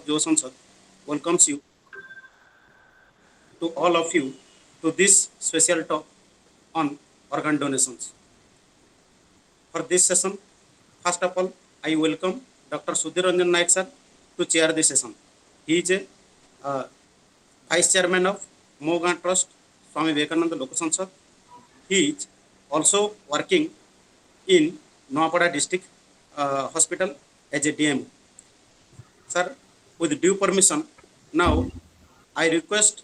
Yuva Sansad welcomes you to all of you to this special talk on organ donations. For this session, first of all, I welcome Dr. Sudhir Ranjan Naik sir to chair the session. He is a vice chairman of Mogan Trust, Swami Vivekananda Lok Sansad. He is also working in Noapada District Hospital as a DM. Sir, with due permission, now I request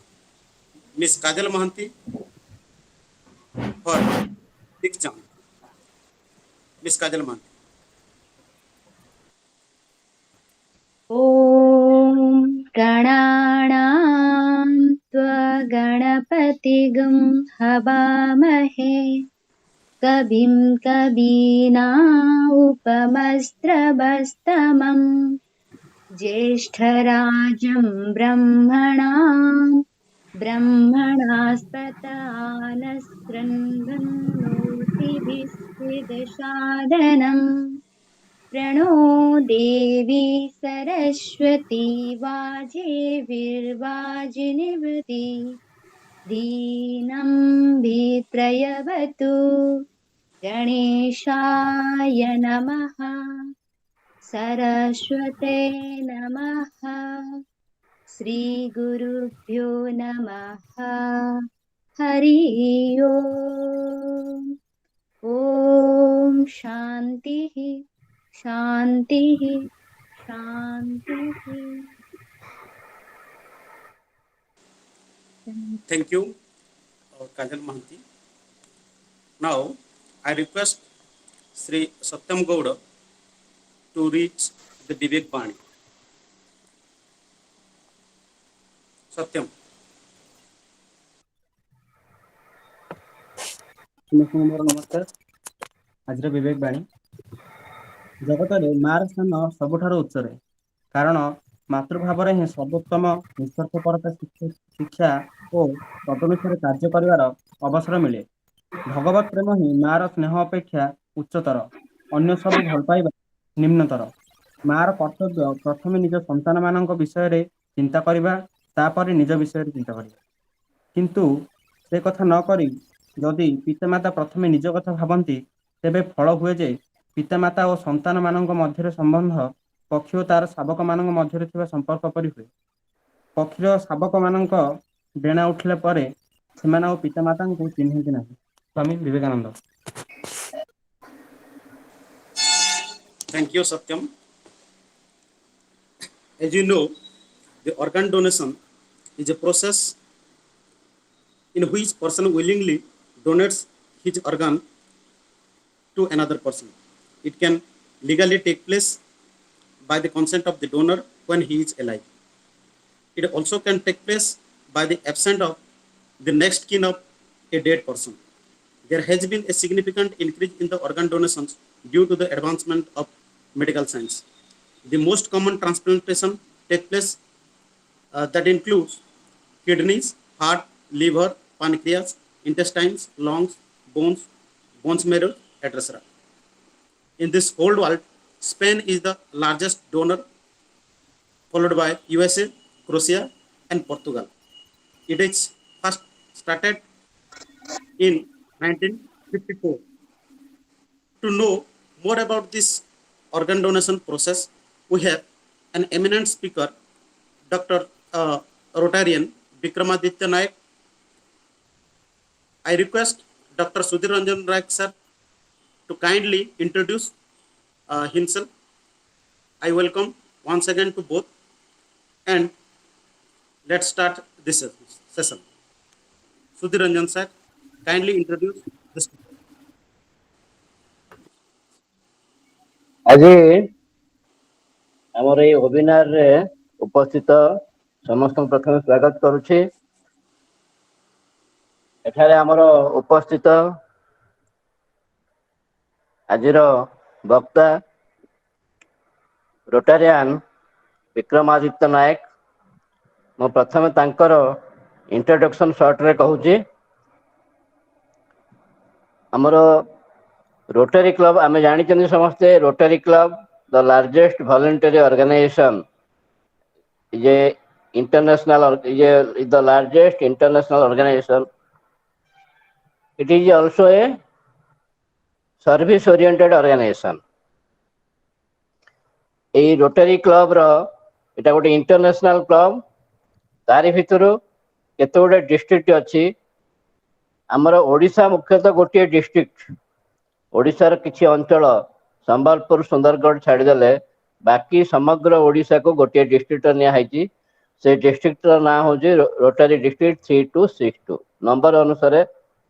Ms. Kajal Mahanti for sixth jump. Ms. Kajal Mahanti. ॐ गणानां त्वगणपतिगं हवामहे कविं कवीनामुपमस्त्रवस्तमम् ज्येष्ठराजं ब्रह्मणास्पत आनशृण्वन्नोतिभिः प्रणो देवी सरस्वती वाजेभिर्वाजिनीवती दीनं भित्रयवतु गणेशाय नमः सरस्वते नमः श्रीगुरुभ्यो नमः हरि ओम् ॐ शान्तिः शान्तिः शान्तिः। Thank you, Kajal Mahanti. Now, I request Sri Satyam Gowda to reach the Vivek Bani. Satyam. नमस्कार आज विवेक बाणी जगत में मार स्थान सबुठार उच्चरे कारण मातृभाव ही सर्वोत्तम निस्वार्थपरता शिक्षा और तदनुसार कार्य कर अवसर मिले भगवत प्रेम ही मार स्नेह अपेक्षा उच्चतर अन्य सब भल पाइबा निम्नतर मार कर्तव्य प्रथम निज संतान मान विषय चिंता करबा तापर निज विषय चिंता करबा किंतु से कथा न करी जदि पितामाता प्रथमे निज कथा भावती तेबे फल हुए जे पितामाता और संतान मानक मध्य संबंध पक्षी और तार शावक मानक मध्य थिबा संपर्क परि हुए पक्षीर शावक मानक डेणा उठिले परे सेमान और पितामाता को चिन्हती नहीं। Swami Vivekananda. Thank you, Satyam. As you know, the organ donation is a process in which person willingly donates his organ to another person. It can legally take place by the consent of the donor when he is alive. It also can take place by the absence of the next kin of a dead person. There has been a significant increase in the organ donations due to the advancement of medical science. The most common transplantation take place that includes kidneys, heart, liver, pancreas, intestines, lungs, bones marrow, etc. In this whole world, Spain is the largest donor, followed by USA, Croatia, and Portugal. It is first started in 1954. To know more about this organ donation process, we have an eminent speaker, Dr. Rotarian Vikramaditya Naik. I request Dr. Sudhir Ranjan Naik sir to kindly introduce himself. I welcome once again to both, and let's start this session. Sudhir Ranjan sir, kindly introduce the speaker. आज आमर ये webinar रे उपस्थित समस्त प्रथम स्वागत करुछि। एठारे आमर उपस्थित आजिर वक्ता रोटारियन विक्रमादित्य नायक। मो प्रथम तांकर इंट्रोडक्शन शॉर्ट रे कहूछि। आमर रोटरी क्लब आम जानी समस्ते rotary club the largest voluntary organization is a international, is the largest international organization. It is also a service oriented organization. এই ରୋଟାରୀ କ୍ଲବର ଏଇଟା ଗୋଟେ ଇଣ୍ଟରନ୍ୟାସନାଲ କ୍ଲବ। ତାରି ଭିତରୁ କେତେ ଗୁଡ଼େ ଡିଷ୍ଟ୍ରିକ୍ଟ ଅଛି। ଆମର ଓଡ଼ିଶା ମୁଖ୍ୟତଃ ଗୋଟିଏ ଡିଷ୍ଟ୍ରିକ୍ଟ, ଓଡ଼ିଶାର କିଛି ଅଞ୍ଚଳ ସମ୍ବଲପୁର ସୁନ୍ଦରଗଡ଼ ଛାଡ଼ିଦେଲେ ବାକି ସମଗ୍ର ଓଡ଼ିଶାକୁ ଗୋଟିଏ ଡିଷ୍ଟ୍ରିକ୍ଟ ନିଆହେଇଛି। ସେ ଡିଷ୍ଟ୍ରିକ୍ଟର ନାଁ ହେଉଛି ରୋଟାରୀ ଡିଷ୍ଟ୍ରିକ୍ଟ 3262, ନମ୍ବର ଅନୁସାରେ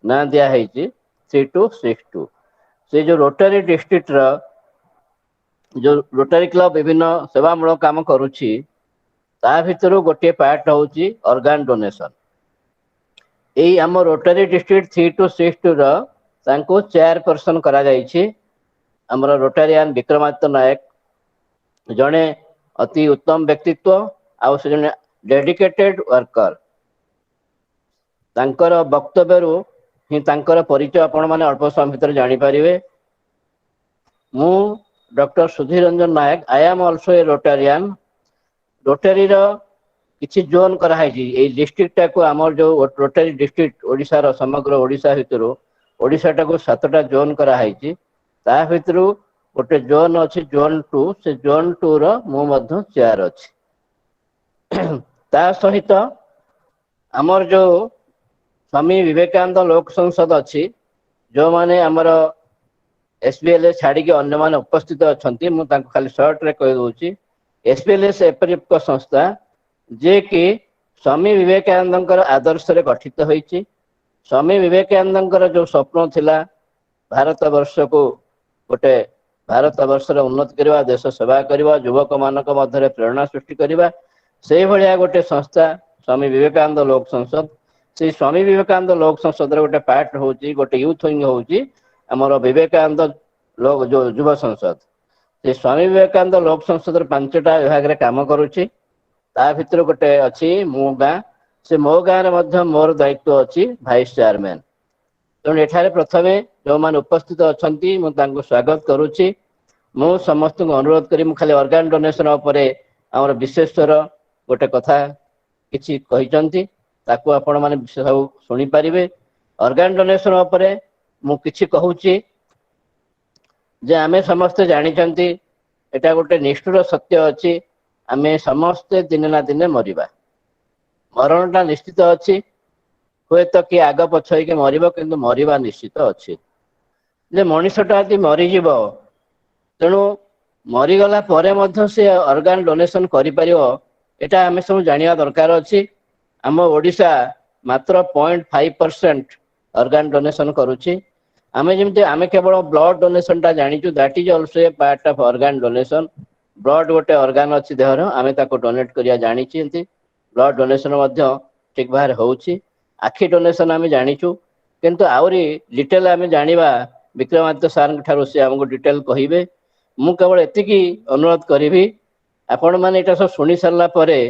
ନାଁ ଦିଆହେଇଛି 3262। ସେ ଯେଉଁ ରୋଟାରୀ ଡିଷ୍ଟ୍ରିକ୍ଟର जो रोटारी क्लब विभिन्न सेवामूलक काम करुच्ची ता भितर गोटे पार्ट होची ऑर्गन डोनेशन। एई आम रोटारी डिस्ट्रिक्ट 3262 रो तांको चेयरपर्सन करा जायछि हमर रोटारियन विक्रमादित्य नायक, जने अति उत्तम व्यक्तित्व आ से जने डेडिकेटेड वर्कर। तांकर वक्तव्यरू ही तांकर परिचय आपण माने अल्प समय भीतर जानि परिबे। मु doctor Sudhir Ranjan Nayak, I am also a Rotarian. Rotary रो किछि जोन करा है डिस्ट्रिक्ट टाको आमर जो रोटारी डिस्ट्रिक्ट ओडिशा रो समग्र ओडिशा भितर ओडिशा टाको 7टा जोन करा है। ता भितर गोटे जोन अछि जोन 2, से जोन 2 रो मु मध्य चेयर अछि। ता सहित आमर जो स्वामी विवेकानंद लोक संसद अछि, जो माने आमर एसबीएलएस छाड़ी के अन्य मान उपस्थित अच्छा मु खाली सर्ट रे कह दूची। एसबीएलएस एपरी एक संस्था जे कि स्वामी विवेकानंद आदर्श रे गठित होईची। स्वामी विवेकानंद जो स्वप्न थिला भारत वर्ष को गोटे भारत वर्ष रे उन्नति करवा, देश सेवा करवा, युवक मानक मध्य प्रेरणा सृष्टि करवा, से भलिया गोटे संस्था स्वामी विवेकानंद लोक संसद। से स्वामी विवेकानंद लोक संसद रे गोटे पार्ट होची, गोटे यूथ विंग होची आमर विवेकानंद लोक जो युवा संसद। से स्वामी विवेकानंद लोक संसद 5टा विभाग रे काम करुची। ता भितर गोटे अछि मो गाँ, से मो गाँ रे मध्य मोर दायित्व अछि भाइस चेयरमैन। तेणु एठारे प्रथमे जो मान उपस्थित अछंती मु तांको स्वागत करुची। मु समस्त को अनुरोध करी मु खाली ऑर्गन डोनेशन उपरे हमर विशेषकर गोटे कथा किछि कहिचंती, ताको आपण माने विशेष सुनी परिबे। ऑर्गन डोनेशन उपरे मु किछि कहूची जे आमे समस्ते जानिचंती एटा गोटे निष्ठुर सत्य अछि, आमे समस्ते दिने ना दिने मरिबा। मरणटा निश्चित अछि, हुए तो कि आग पछ के मरिबो, किंतु मरिबा निश्चित अछि। जे मनुष्यटा यदि मरिजिब तेणु मरीगला परे मध्य से ऑर्गन डोनेशन करि परिबो, एटा आमे सब जानिया दरकार अछि। आम ओडिशा मात्र 0.5% ऑर्गन डोनेशन करुछि। आमे जेमते आमे केवल ब्लड डोनेशन टा जानिचु, that is also a part of organ donation. Blood गोटे ऑर्गन अछि देहर, आमे ताको डोनेट करिया जानिचिंती। ब्लड डोनेशन मध्य ठीक बाहर होउछि। आखि डोनेशन आमे जानिचु, किंतु आउरी डिटेल आमे जानिबा विक्रमादित्य सार ठारो से हमको डिटेल कहिबे। मु केवल एतिकी अनुरोध करिबी, आपण माने एटा सब सुनि सरला परे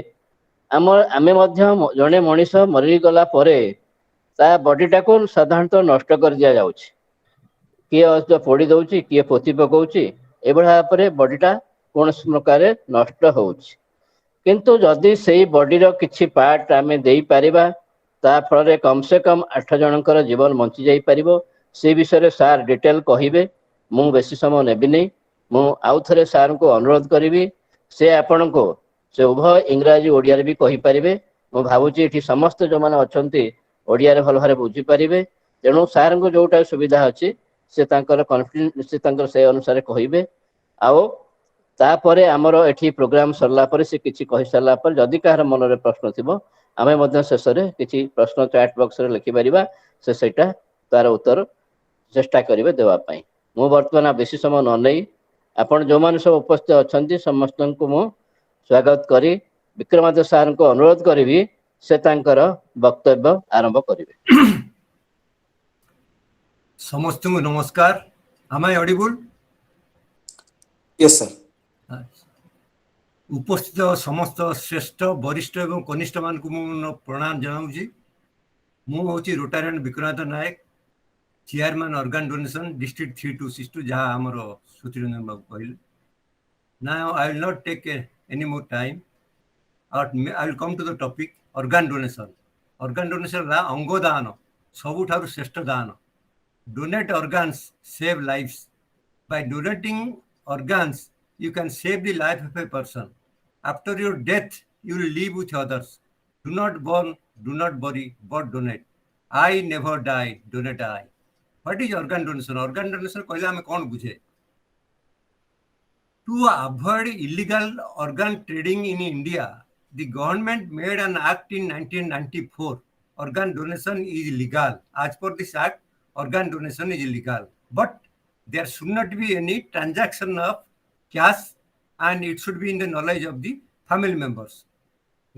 आमे मध्य जने मनीष मरि गला परे ता बॉडी टाको साधारणतः नष्ट कर दिया जाउछि। किए पोड़ी दउछि, किए पोती पकाउछि, एभला परे बॉडीटा कौन प्रकार नष्ट होउछि। किंतु जदि सेही बॉडीर किछि पार्ट आमे देई परिबा, ता फल कम से कम 8 जनकर जीवन बंची जाई परिबो। से विषय सार डिटेल कहिबे, मु बेसी समय नेबि नै। मु आउ थरे सार को अनुरोध करिबी, से आपण को से उभय इंग्राजी ओडिया रे भी कहि परिबे। मु भाबुची एठी समस्त जो माने अछंती ओडिया रे भल भारे बुझी परिबे। तेणु सार को जोटा सुविधा अछि से तांकर कॉन्फिडेंस से तांकर से अनुसार कहिबे। आउ तापरे आमर एठी प्रोग्राम सरला परे से किछि कहि सरला पर जदि काहर मन रे प्रश्न थिबो, आमे मध्य शेष रे किछि प्रश्न चैट बॉक्स रे लिखि परिबा, से सेटा तार उत्तर चेष्टा करिवे देवा पई। मु वर्तमान बेसी समय न नै आपण जो मान सब उपस्थित अछंती समस्त को मु स्वागत करी विक्रमादित्य सार को अनुरोध करिवि, से तांकर वक्तव्य आरंभ करिवे। समस्त को नमस्कार। am I audible? Yes, sir. उपस्थित समस्त श्रेष्ठ वरिष्ठ एवं कनिष्ठ मान को मु प्रणाम जनाऊँगी। मु होची रोटारियन विक्रमादित्य नायक, चेयरमैन ऑर्गन डोनेशन डिस्ट्रिक्ट 3262, जहाँ आमर सुधीर रंजन बाबू कहले। Now I will not take any more time. I will come to the topic organ donation. Organ donation la अंग दान सबुठारु श्रेष्ठ दान. Donate organs, save lives. By donating organs, you can save the life of a person. After your death, you will live with others. Do not burn, do not bury, but donate. I never die, donate I. What is organ donation? Organ donation कहले हमें कौन बुझे? To avoid illegal organ trading in India, the government made an act in 1994. Organ donation is legal. As per this act, organ donation is illegal. But there should not be any transaction of cash, and it should be in the knowledge of the family members.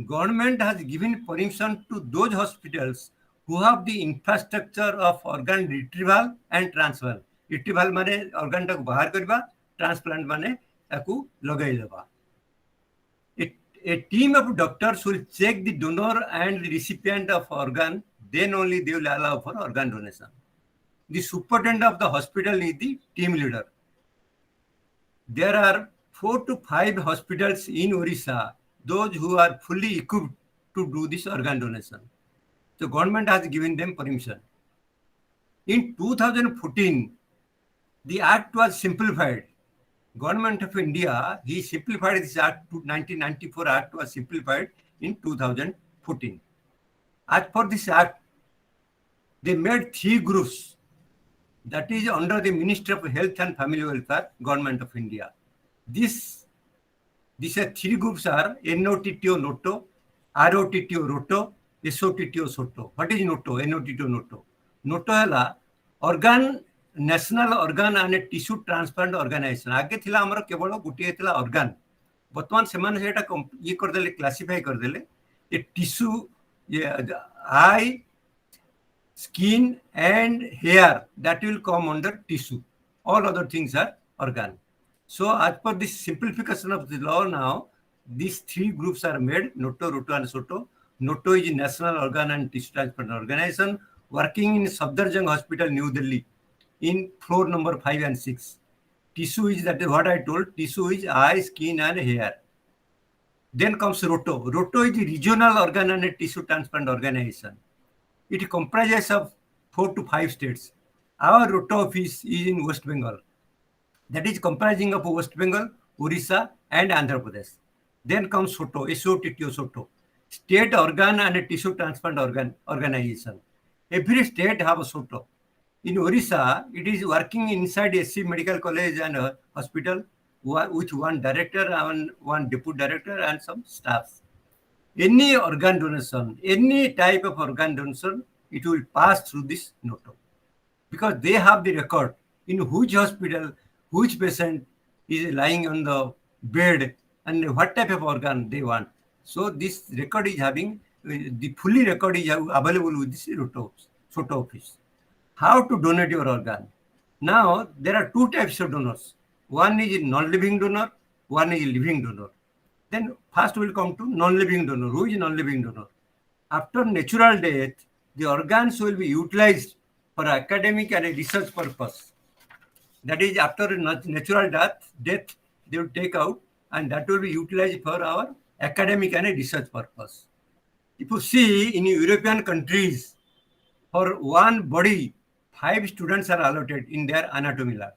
Government has given permission to those hospitals who have the infrastructure of organ retrieval and transfer. Retrieval माने organ टाक बाहर करबा, transplant माने ताकू लगाई देबा. A team of doctors will check the donor and the recipient of organ, then only they will allow for organ donation. The superintendent of the hospital is the team leader. There are 4 to 5 hospitals in Orissa, those who are fully equipped to do this organ donation. The government has given them permission. In 2014, the act was simplified. Government of India, he simplified this act. 1994 act was simplified in 2014. As per this act, they made 3 groups. That is under the Ministry of Health and Family Welfare, Government of India. These 3 groups are NOTTO NOTO, ROTTO ROTO, SOTTO SOTO. What is NOTO? NOTTO NOTO. NOTO है organ national organ and tissue transplant organization. आगे थिला हमर केवल गुटिए थिला organ. वर्तमान सेमान सेटा ये कर देले, क्लासिफाई कर देले. ये टिश्यू, ये आई, skin and hair, that will come under tissue. All other things are organ. So as per this simplification of the law now, these 3 groups are made, NOTO, ROTO and SOTO. NOTO is National Organ and Tissue Transplant Organization, working in Safdarjung Hospital, New Delhi, in floor number 5 and 6. Tissue is, that is what I told, tissue is eye, skin and hair. Then comes ROTO. ROTO is the Regional Organ and Tissue Transplant Organization. It comprises of 4 to 5 states. Our ROTO office is in West Bengal. That is comprising of West Bengal, Orissa and Andhra Pradesh. Then comes SOTO, SOTTO SOTO, State Organ and Tissue Transplant Organization. Every state have a SOTO. In Orissa, it is working inside SC Medical College and Hospital with 1 director and 1 deputy director and some staffs. Any organ donation, any type of organ donation, it will pass through this NOTO. Because they have the record in which hospital, which patient is lying on the bed and what type of organ they want. So this record is having, the fully record is available with this SOTO office. How to donate your organ? Now, there are 2 types of donors. One is non-living donor, one is living donor. Then first we will come to non-living donor. Who is non-living donor? After natural death, the organs will be utilized for academic and research purpose. That is, after natural death, they will take out and that will be utilized for our academic and research purpose. If you see in European countries, for one body, 5 students are allotted in their anatomy lab.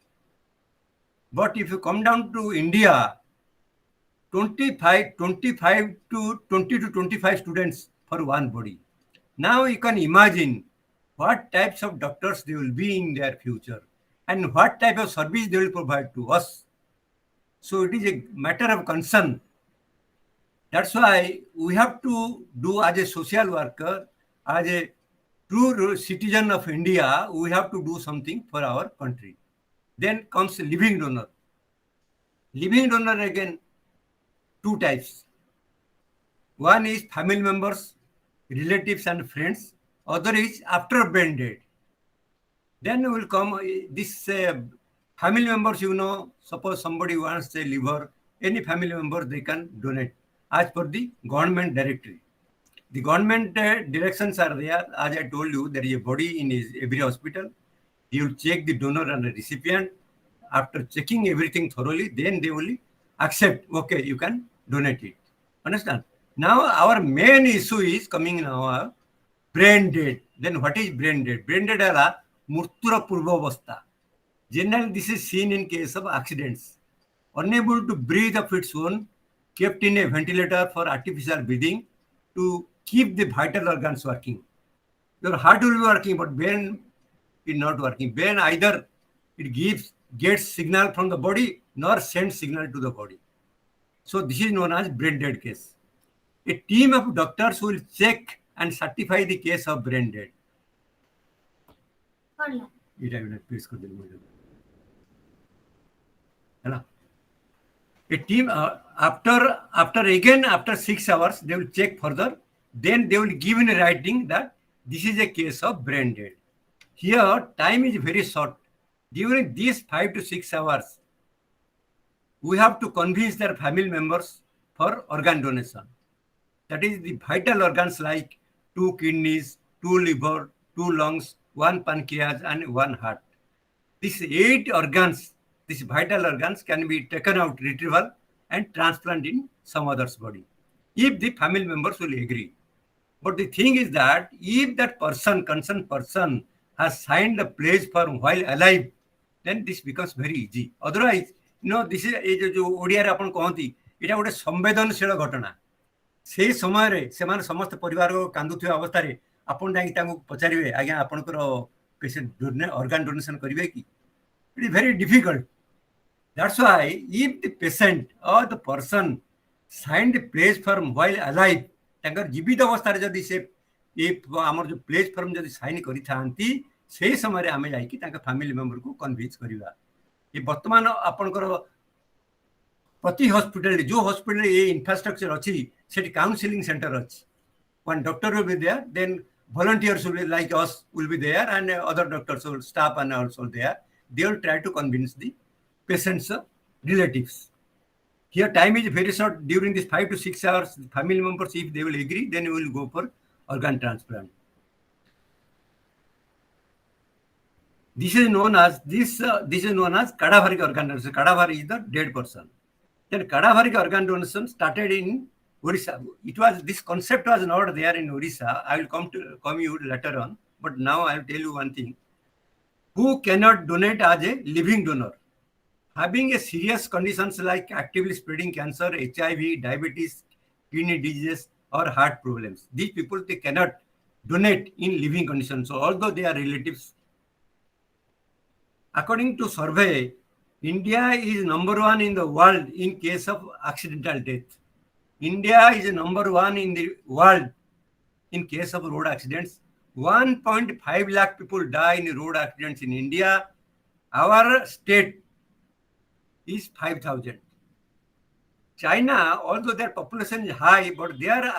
But if you come down to India, 25 to 20 to 25 students for one body. Now you can imagine what types of doctors they will be in their future and what type of service they will provide to us. So it is a matter of concern. That's why we have to do, as a social worker, as a true citizen of India, we have to do something for our country. Then comes living donor. Living donor, again, 2 types. One is family members, relatives and friends. Other is after brain death. Then will come this family members, suppose somebody wants a liver, any family member, they can donate as per the government directory. The government directions are there. As I told you, there is a body in every hospital. He will check the donor and the recipient. After checking everything thoroughly, then they will accept, okay, you can donate it. Understand? Now our main issue is coming now brain dead. Then what is brain dead? Brain dead is murtura purvavastha. Generally, this is seen in case of accidents. Unable to breathe of its own, kept in a ventilator for artificial breathing to keep the vital organs working. Your heart will be working, but brain is not working. Brain either it gets signal from the body nor sends signal to the body. So this is known as brain dead case. A team of doctors will check and certify the case of brain dead. A team after 6 hours they will check further. Then they will give in writing that this is a case of brain dead. Here time is very short. During these 5 to 6 hours, we have to convince their family members for organ donation. That is the vital organs like 2 kidneys, 2 liver, 2 lungs, 1 pancreas, and 1 heart. These 8 organs, these vital organs can be taken out, retrieval, and transplant in some other's body, if the family members will agree. But the thing is that if that concerned person, has signed the pledge for while alive, then this becomes very easy. Otherwise, this is Odia रे अपन कहती एटा गोटे संवेदनशील घटना से समय रे सेमान समस्त परिवार को कांदुथिया अवस्था रे अपन जाई तांको पचारिबे आज्ञा आपनकर पेशेंट organ donation करिवे कि it is very difficult. That's why if the patient or the person signed the pledge form while alive, तांकर जीवित अवस्था रे जदी से आमर जो प्लेज फॉर्म जदी साइन करि थांती से समय रे आमे जाई कि तांका फैमिली मेंबर को कन्विंस करिवा. ये वर्तमान आपनकर प्रति हॉस्पिटल जो हॉस्पिटल ये इंफ्रास्ट्रक्चर अच्छी सेठी काउंसलिंग सेंटर अच्छी. One doctor will be there, then volunteers will be like us will be there, and other doctors will staff and also there. They will try to convince the patient's relatives. Here time is very short. During this 5 to 6 hours, the family members, if they will agree, then we will go for organ transplant. This is known as cadaveric organ donation. Cadaver is the dead person. Then cadaveric organ donation started in Orissa. This concept was not there in Orissa. I will come you later on. But now I will tell you one thing. Who cannot donate as a living donor? Having a serious conditions like actively spreading cancer, HIV, diabetes, kidney disease, or heart problems. These people, they cannot donate in living conditions. So although they are relatives, according to survey, India is number 1 in the world in case of accidental death. India is number 1 in the world in case of road accidents. 1.5 lakh people die in road accidents in India. Our state is 5,000. China, although their population is high, but their road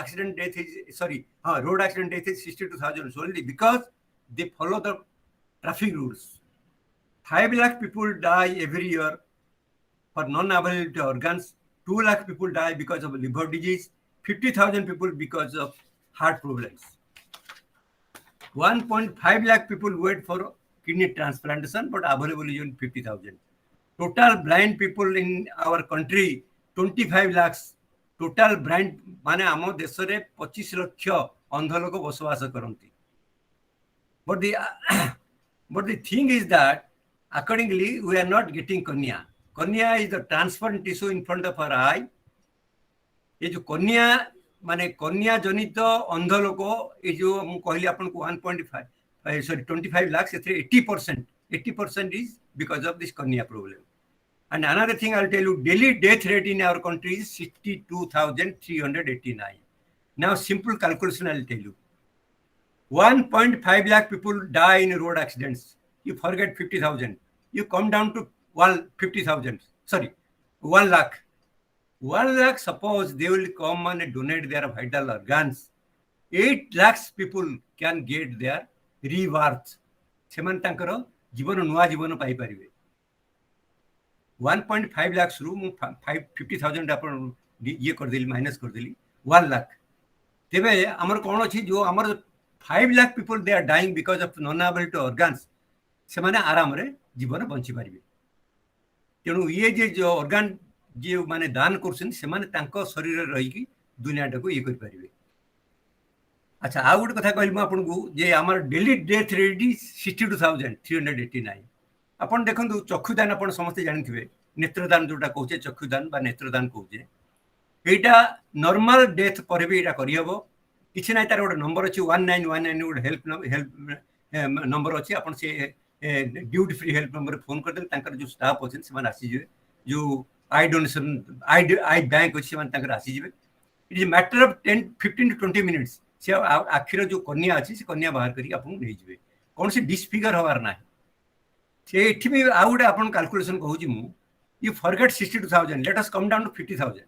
accident death is 62,000 only because they follow the traffic rules. 5 lakh people die every year for non-availability organs. 2 lakh people die because of liver disease. 50,000 people because of heart problems. 1.5 lakh people wait for kidney transplantation, but available is only 50,000. Total blind people in our country 25 lakhs. Total blind माने आम देश रे 25 लाख अंध लोक बसवास करती. But the thing is that accordingly we are not getting cornea. Cornea is the transparent tissue in front of our eye. ये जो cornea माने cornea जनित अंध लोक ये जो हम कहली अपन को 25 lakhs 80% is because of this cornea problem. And another thing I'll tell you, daily death rate in our country is 62,389. Now, simple calculation I'll tell you. 1.5 lakh people die in road accidents. You forget 50,000. You come down to 150,000. Sorry, 1 lakh. 1 lakh, suppose they will come and donate their vital organs. 8 lakhs people can get their rebirth. सेमान तांकर जीवन नुआ जीवन पाई परिवे. 1.5 लाख रु 50,000 अपन ये कर देली minus कर देली 1 लाख. तेबे हमर कोन अछि जो हमर 5 lakh people they are dying because of non available organs से माने आराम रे जीवन बंची परिवे. तेनु ये जे जो ऑर्गन जे माने दान करछन से माने तांको शरीर रे रही कि दुनियाटा को ये कर पारिबे। अच्छा आ गोटे कथा कहली आपको जे आम डेली डेथ रेट 62,389। आपन देखो चक्षुदान आप समस्ते जानते नेत्रदान जोटा कहे चक्षुदान बा नेत्रदान कहे यहाँ नॉर्मल डेथ पर भी यहाँ करहब कि ना तार गोटे नंबर अच्छी 1919 गोटे हेल्प नंबर अच्छी आप duty free help number phone करदे जो स्टाफ अच्छे से आसीजे जो आई डोनेशन आई बैंक अच्छे आसीजे it is matter of 15 to 20 minutes से आखिर जो कन्या अच्छी से कन्या बाहर करके आपको नहीं जाए कौन से डिसफिगर हबार ना से ये भी आउ गोटे आप कैलकुलेशन कहूँ you forget 62,000 let us come down to 50,000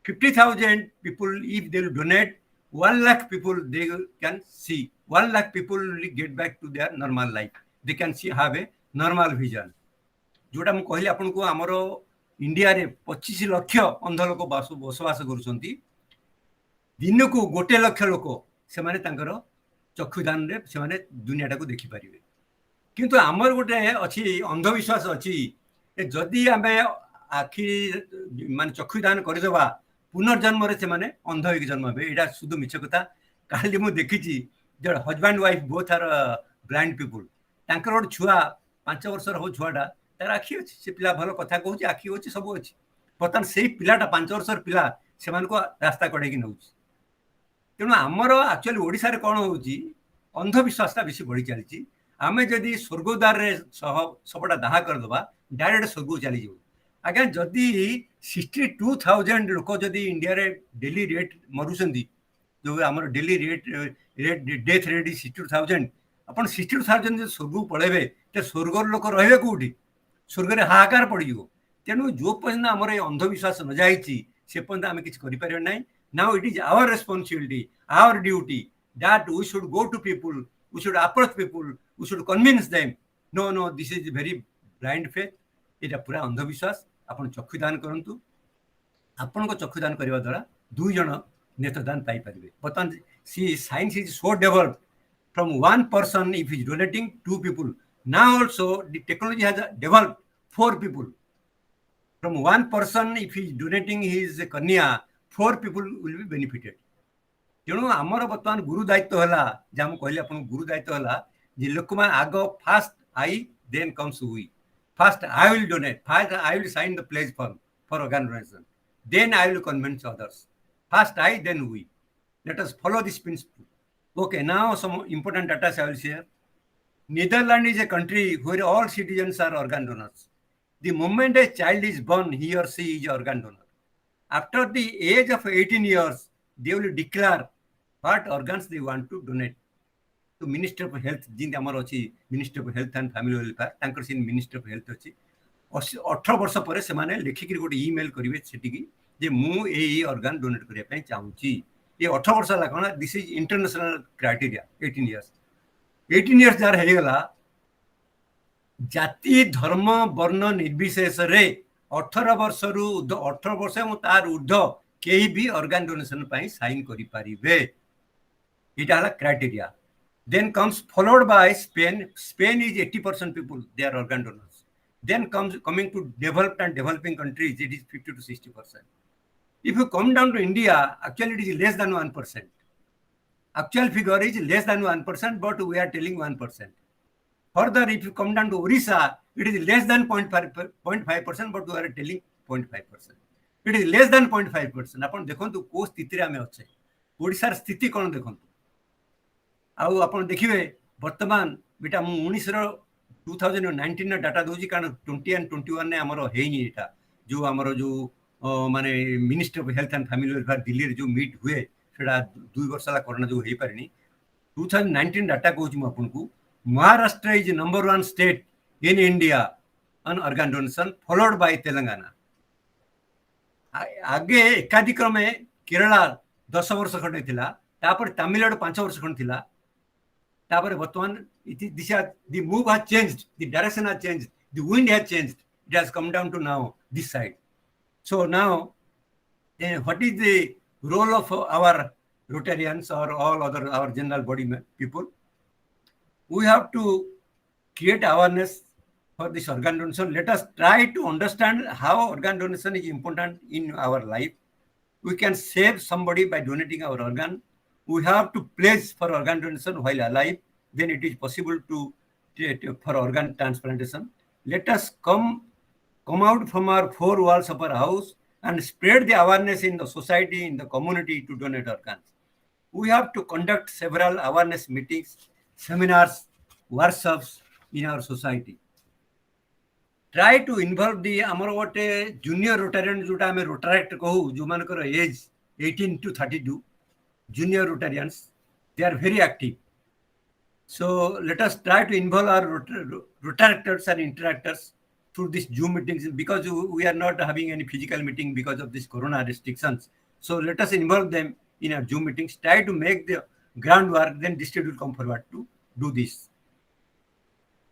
50,000 people if they will donate 1 lakh people they can see 1 lakh people will get back to their normal life they can see have a normal vision जोटा मु कहली आपन को हमरो India रे 25 लाख अंध लोक बसवास करूछंती दिन को 1 लाख लोक से माने तांकर चक्षुदान रे से माने दुनियाटा को देखि परिबे किंतु हमर गोटे अछि अंधविश्वास अछि जदि आमे आखि माने चक्षुदान करदेबा पुनर्जन्म से माने अंध हो जन्म हे यहाँ शुद्ध मिछ कथा काली मु देखी जो husband wife both are blind people तांकर गोटे छुआ 5 वर्षर हो छुआटा तार आखि अच्छी से पिला भल कथा कहूँ आखि अच्छी सब अच्छी बर्तमान से पिलाटा 5 वर्षर पिला से रास्ता कड़े नौ तेणु आमर एक्चुअली ओडिशा रे कौन हो अंधविश्वासटा बेसी बढ़ी चली आमे जदि स्वर्गद्वार सबटा दाह करदे डायरेक्ट स्वर्ग चली जाऊ आज्ञा जदि 62,000 लोक जदि इंडिया रे डेली रेट मरुचंदी जो आमर डेली रेट डेथ रेट 62,000 अपन 62,000 जो स्वर्ग पड़ेबे तो स्वर्गर लोक रहे कौटी स्वर्ग रे हाहाकार पड़ जाव तेणु जो पर्यटन आमर अंधविश्वास न जाइए से पर्यटन आम किसी करें ना now it is our responsibility our duty that we should go to people we should approach people we should convince them no no this is very blind faith ये पूरा अंधविश्वास आप चक्षुदान करूँ आपण को चक्षुदान करने द्वारा 2 जन नेत्रदान पाइपर बर्तमान सी science is so develop from 1 person if is donating 2 people now also the technology has developed 4 people from 1 person if he is donating his कन्या 4 people will be benefited तेणु आमर बर्तमान गुरु दायित्व है जहाँ कहली आप गुरु दायित्व है जे लोक मैंने आग fast I then comes we First, I will donate. First, I will sign the pledge form for organ donation. Then, I will convince others. First, I, then we. Let us follow this principle. Okay, now some important data I will share. Netherlands is a country where all citizens are organ donors. The moment a child is born, he or she is an organ donor. After the age of 18 years, they will declare what organs they want to donate. तो minister of health जिन आमर अच्छी minister of health and family welfare सीन minister of health अच्छी 18 वर्ष पर से माने लिखिक गोटे ईमेल करेंगे से मुझे ऑर्गन डोनेट करने चाहूँगी ये 18 वर्ष है कौन this is international criteria 18 years 18 years जार होगला जाति धर्म वर्ण निर्विशेष रे 18 वर्ष रु 18 वर्ष तार ऊर्ध कहीं भी ऑर्गन डोनेशन साइन करें यहाँ criteria Then comes followed by Spain. Spain is 80% people, they are organ donors. Then coming to developed and developing countries, it is 50 to 60%. If you come down to India, actually it is less than 1%. Actual figure is less than 1%, but we are telling 1%. Further, if you come down to Orissa, it is less than 0.5%, but we are telling 0.5%. It is less than 0.5%. अपन देखो को स्थिति में अच्छे ओडिशार स्थिति कौन देखो आउ आप देखिए बर्तमान बेटा मुझे 2019 डाटा दूसरी कारण 20 and 21 ने आमर है जो आमर जो माने minister of health and family welfare Delhi जो मीट हुए सेटा 2 वर्ष कोरोना जो हो पारे 2019 डाटा कहूँ आपको Maharashtra is number 1 state in India on organ donation followed by Telangana आगे एकाधिक्रमे केरला 10 वर्ष खंडे थिला तापर तमिलनाडु 5 वर्ष खंड थिला तापर वर्तमान the move has changed, the direction has changed, the wind has changed, it has come down to now this side. So now what is the role of our Rotarians or all other our general body people? We have to create awareness for this organ donation. Let us try to understand how organ donation is important in our life. we can save somebody by donating our organ. We have to pledge for organ donation while alive. Then it is possible to for organ transplantation. Let us come out from our four walls of our house and spread the awareness in the society, in the community to donate organs. We have to conduct several awareness meetings, seminars, workshops in our society. Try to involve the amar gote junior Rotarian jota ame Rotaract kahu jo manakar age 18 to 32 junior Rotarians, they are very active. So let us try to involve our Rotaractors and interactors through these Zoom meetings, because we are not having any physical meeting because of this corona restrictions. So let us involve them in our Zoom meetings, try to make the groundwork, then district will come forward to do this.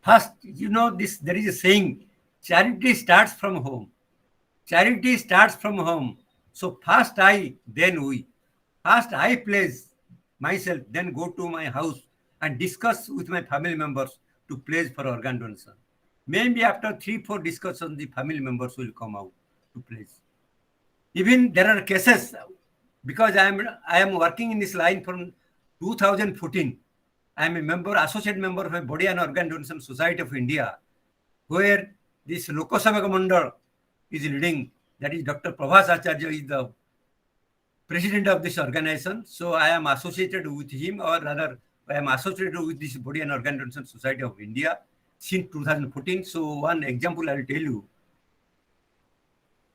First, there is a saying, charity starts from home. Charity starts from home. So first I, then we. First I pledge myself, then go to my house and discuss with my family members to pledge for organ donation. Maybe after 3-4 discussions, the family members will come out to pledge. Even there are cases, because I am working in this line from 2014. I am a member, associate member of a Body and Organ Donation Society of India, where this Lokasabha Mandal is leading. That is Dr. Prabhas Acharya is the president of this organization. So I am associated with him, or rather, I am associated with this Body and Organ Donation Society of India since 2014. So one example I will tell you.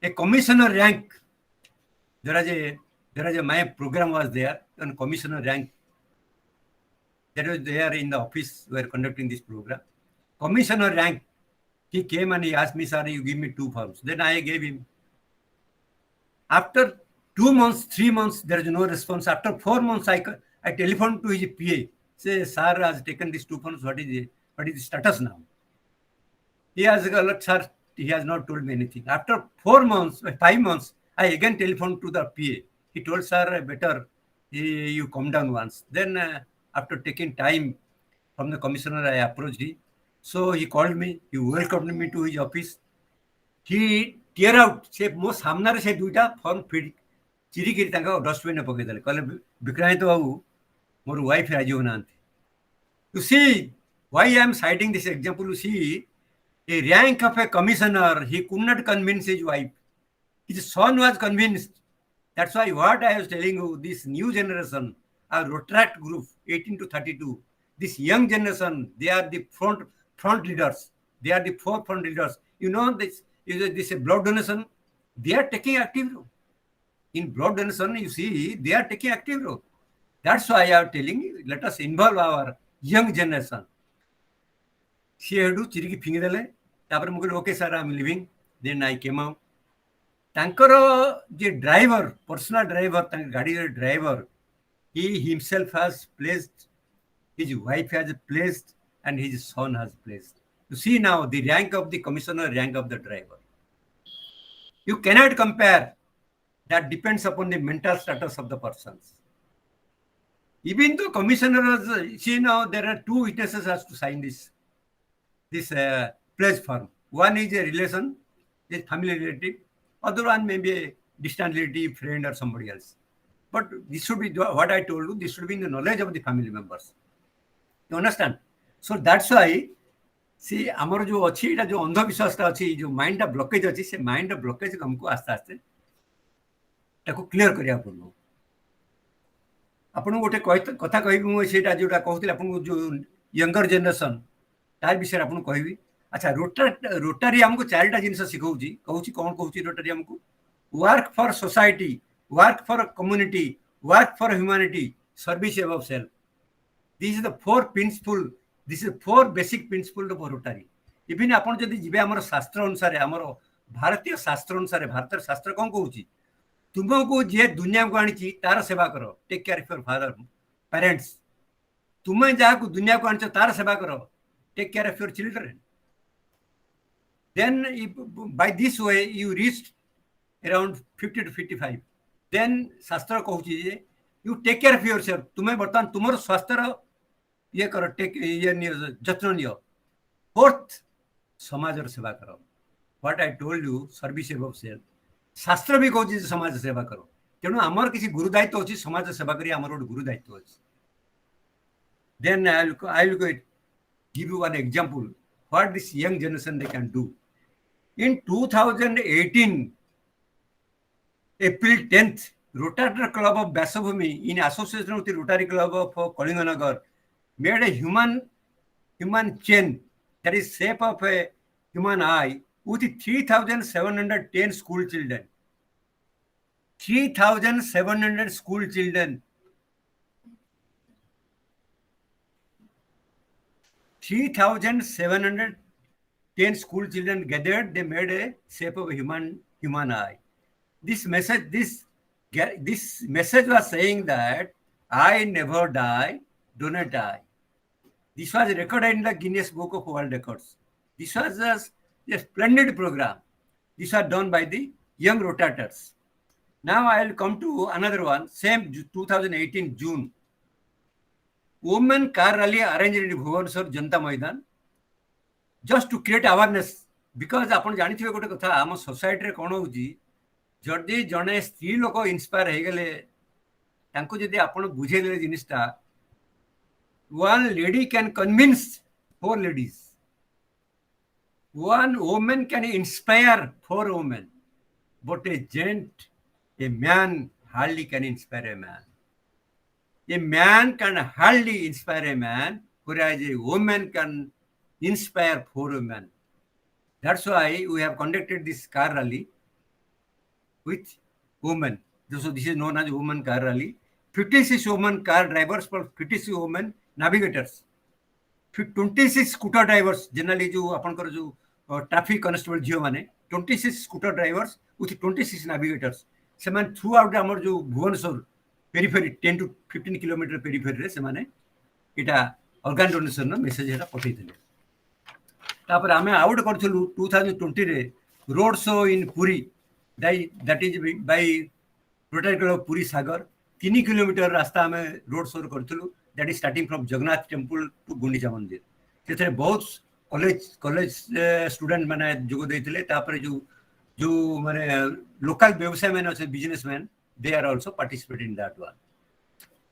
A commissioner rank, my program was there, and commissioner rank, that was there in the office, we were conducting this program. Commissioner rank, he came and he asked me, sir, you give me 2 forms. Then I gave him. After 2 months, 3 months, there is no response. After 4 months, I telephoned to his PA. Say, sir has taken these 2 forms. What is the status now? He has sir, he has not told me anything. After 5 months, I again telephoned to the PA. He told, sir, better you come down once. Then after taking time from the commissioner, I approached him. So he called me. He welcomed me to his office. He tear out. Se mo samna re se duita form feed. Chiri kiri tanga dustbin ne pake dale. Kale Vikrant babu, mor wife raji honante. You see why I am citing this example. You see, a rank of a commissioner, he could not convince his wife. His son was convinced. That's why what I was telling you, this new generation, our Rotaract group, 18 to 32, this young generation, they are the front leaders. They are the forefront leaders. This blood donation, they are taking active role. In blood donation, you see, they are taking active role. That's why I am telling you, let us involve our young generation. She had to chiriki fingidale. Tapare mukul, okay, sir, I am leaving. Then I came out. Tankaro, the driver, personal driver, gadi driver, he himself has placed, his wife has placed, and his son has placed. You see now the rank of the commissioner, rank of the driver. You cannot compare. That depends upon the mental status of the persons. Even though commissioner, see now there are 2 witnesses has to sign this pledge form. One is a relation, a family relative. Other one may be a distant relative, friend, or somebody else. But this should be what I told you. This should be in the knowledge of the family members. You understand? So that's why, see, amar jo achi, eta jo andha vishwas ta achi, jo mind ta blockage achi, se mind ta blockage हमको आस्ते आस्ते ताको clear करिया पड़ो. आपन गोटे कथा कहबी मु सेटा जोटा कहउतिल आपन जो यंगर जनरेशन तार विषय आपन कहबी. अच्छा, रोटारी हमको 4टा जिंस सिखौची, कहउची कोन कहउची रोटारी हमको work for society, work for a community, work for humanity, service above self. These are the 4 principles. This is 4 basic principles of Rotary. Even upon the jibe amar shastra anusare, amar bharatiya shastra anusare, bharatar shastra kon कहउची, तुमको जे दुनिया को आनिची तार सेवा करो, take care of your father parents. तुम्हें जहाँ को दुनिया को आनिचो तार सेवा करो, take care of your children. Then by this way you reached around 50 to 55. Then शास्त्र कहउची जे you take care of yourself. तुम्हें बर्तमान तुमर स्वास्थ्य रो ये करो, टेक ये जत्न नियो. 4th, समाज रो सेवा करो. What I told you, service above self. शास्त्र भी कहउची समाज सेवा करो. तेणु आमर किसी गुरु दायित्व अच्छी समाज सेवा करी आमर गोटे गुरु दायित्व अच्छी. Then I'll give you one example what this young generation they can do. In 2018, April 10th, Rotary Club of Basavumi, in association with the Rotary Club of Kalinganagar, made a human chain that is shape of a human eye with 3,710 school children. 3,700 school children. 3,710 school children gathered. They made a shape of a human eye. This message was saying that I never die, do not die. This was recorded in the Guinness Book of World Records. This was a splendid program. This was done by the young rotators. Now I will come to another one, same 2018 June. Women car rally arranged in Bhubaneswar Janta Maidan just to create awareness. Because आपण जानिथिबे गोटे कथा आम society रे कोन होउची जदी जने स्त्री लोक इंस्पायर हे गेले तांको जदी आपण बुझेले जिनिसटा one lady can convince 4 ladies. One woman can inspire 4 women. But a man hardly can inspire a man. A man can hardly inspire a man, whereas a woman can inspire 4 women. That's why we have conducted this car rally with women. So this is known as women car rally. 56 women car drivers plus 56 women navigators. 26 scooter drivers, generally जो आपनकर जो traffic constable झियो माने 26 scooter drivers with 26 navigators. सेमान throughout हमर जो Bhubaneswar periphery 10 to 15 kilometre periphery रे सेमाने एटा organ donation no message एटा पठैथिले. तापर आमे आउट करथलु 2020 रे road show in Puri that is by Rotary club Puri सागर 3 किलोमीटर रास्ता हमें रोड शो करथलु. That is starting from Jagannath temple to Gundicha मंदिर. सेथरे बहुत कॉलेज स्टूडेंट माने जोग दैथिले. तापर जो माने लोकल व्यवसाय मैन अच्छे businessman they are also participate in that one.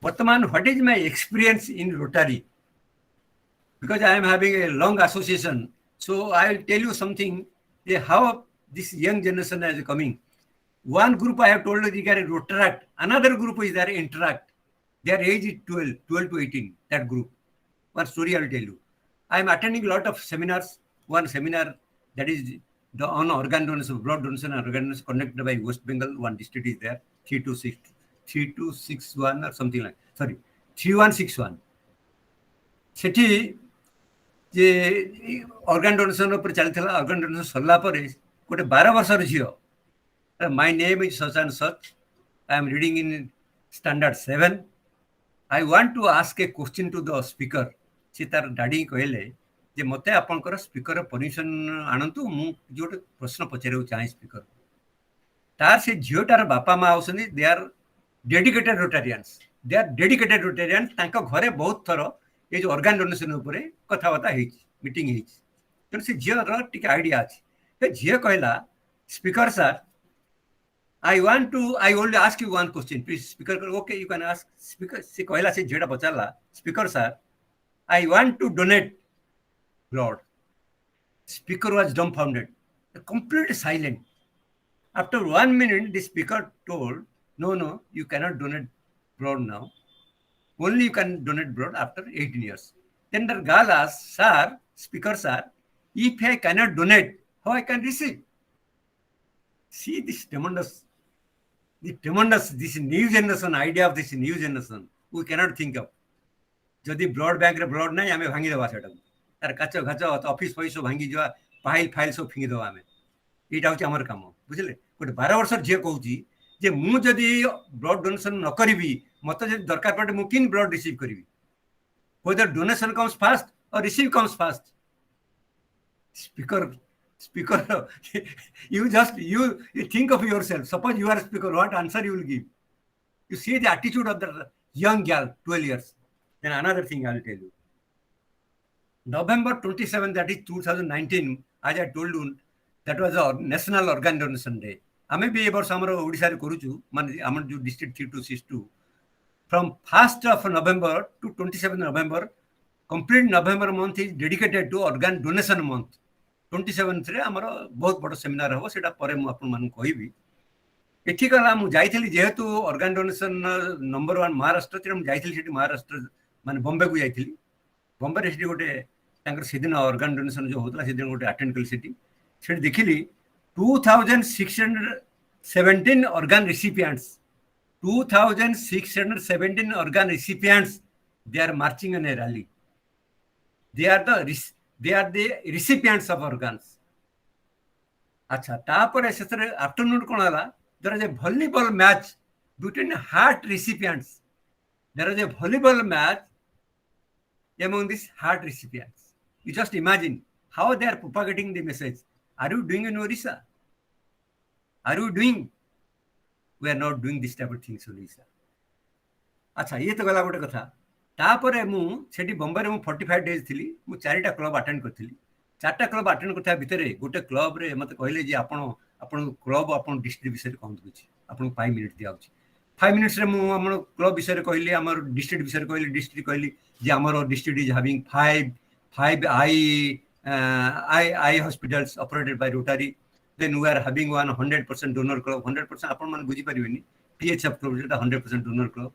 वर्तमान what is my experience in Rotary, because I am having a long association, so I will tell you something how this young generation is coming. One group I have told you they are Rotaract, another group is there Interact. Their age is 12 to 18, that group. One story I will tell you. I am attending a lot of seminars. One seminar that is on organ donation, blood donation and organ donation conducted by West Bengal. One district is there, 3261 or something like, sorry, 3161. Sethi J organ donation पर चलथिला. organ donation सरला परे गोटे 12 वर्षर झियो. My name is such and such. I am reading in standard 7. I want to ask a question to the speaker. से तार daddy कहले जे मते आपनकर speaker permission आनंतु मु जोटे प्रश्न पचारे चाहे स्पीकर. तार से झियोटार बापा मा आउसनी. They are dedicated रोटारियंस. तांका घरे बहुत थरो ये जो ऑर्गन डोनेशन ऊपर कथाबार्ता मीटिंग तेणु से झीर टी आइडिया अच्छे. झील कहला speaker sir I only ask you one question please. Speaker okay you can ask. Speaker से कहला से झीटा पचारा speaker sir I want to donate blood. Speaker was dumbfounded, completely silent. After 1 minute the speaker told no you cannot donate blood now. Only you can donate blood after 18 years. Then the girl asked, sir, speaker sir, if I cannot donate, how I can receive? See this tremendous, this new generation, idea of this new generation, we cannot think of. जदि blood bank रे blood नहीं आमे भांगी देबा सेटा तार काच घाच ऑफिस पैसा भांगी जवा फाइल सब फिंगी देबा आमे. एटा होची हमर काम बुझले. गोटे 12 वर्ष जे कहूची जे मु जदि ब्लड डोनेशन न करिवि मते जदि दरकार पड़े मु किन ब्लड रिसीव करिवि. whether donation comes fast or receive comes fast. Speaker you think of yourself. Suppose you are a speaker, what answer you will give? You see the attitude of the young girl, 12 years. Then another thing I will tell you. November 27, that is 2019, as I told you, that was our National Organ Donation Day. आमे भी ए वर्ष हमर ओडिसा रे करूछु माने हमर जो district 3262 from 1st of November to 27th November, complete November month is dedicated to organ donation month. 27th रे हमर बहुत बड़ सेमिनार हो सेटा परे मु आपन मान कहिबी एठी कला मु जाइथिली जेहेतु organ donation नंबर 1 महाराष्ट्र रे मु जाइथिली सेठी महाराष्ट्र माने बॉम्बे को जाइथिली बॉम्बे रे सेठी गोटे तांकर सेदिन organ donation जो होतला सेदिन गोटे अटेंड कली सेठी सेठी देखिली 2617 organ recipients 2617 organ recipients they are marching in a rally they are the recipients of organs अच्छा तापर सेतरे आफ्टरनून कोन हला there is a volleyball match between heart recipients there is a volleyball match among these heart recipients you just imagine how they are propagating the message are you doing in Orissa are you doing we are not doing this type of things in Orissa अच्छा ये तो गला गोटे कथा तापर मु सेठी बॉम्बे रे मु 45 डेज थिली मु चारिटा क्लब अटेंड करथिली चारटा क्लब अटेंड करथा भितरे गोटे क्लब रे मते कहले जे आपण क्लब आपण डिस्ट्रिक्ट विषय कहंत कुछि आपण 5 मिनिट दिया होछि 5 मिनिट्स रे मु हमर क्लब विषय कहली हमर डिस्ट्रिक्ट विषय कहली डिस्ट्रिक्ट कहली जे हमर district is having 5 I hospitals operated by rotary then we are having 100% donor club 100% अपन मन बुझी परिबेनी PHF club Zeta 100% donor club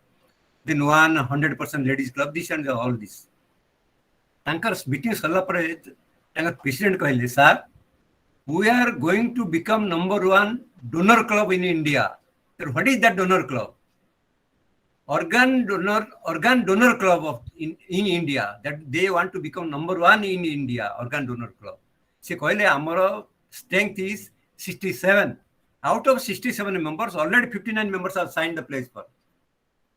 then 100% ladies club this and all this तांकर मीटिंग सल्ला पर तांकर प्रेसिडेंट कहले sir we are going to become number 1 donor club in India so what is that donor club organ donor club of in India that they want to become number 1 in India organ donor club से कहले हमर strength is 67 out of 67 members already 59 members have signed the pledge for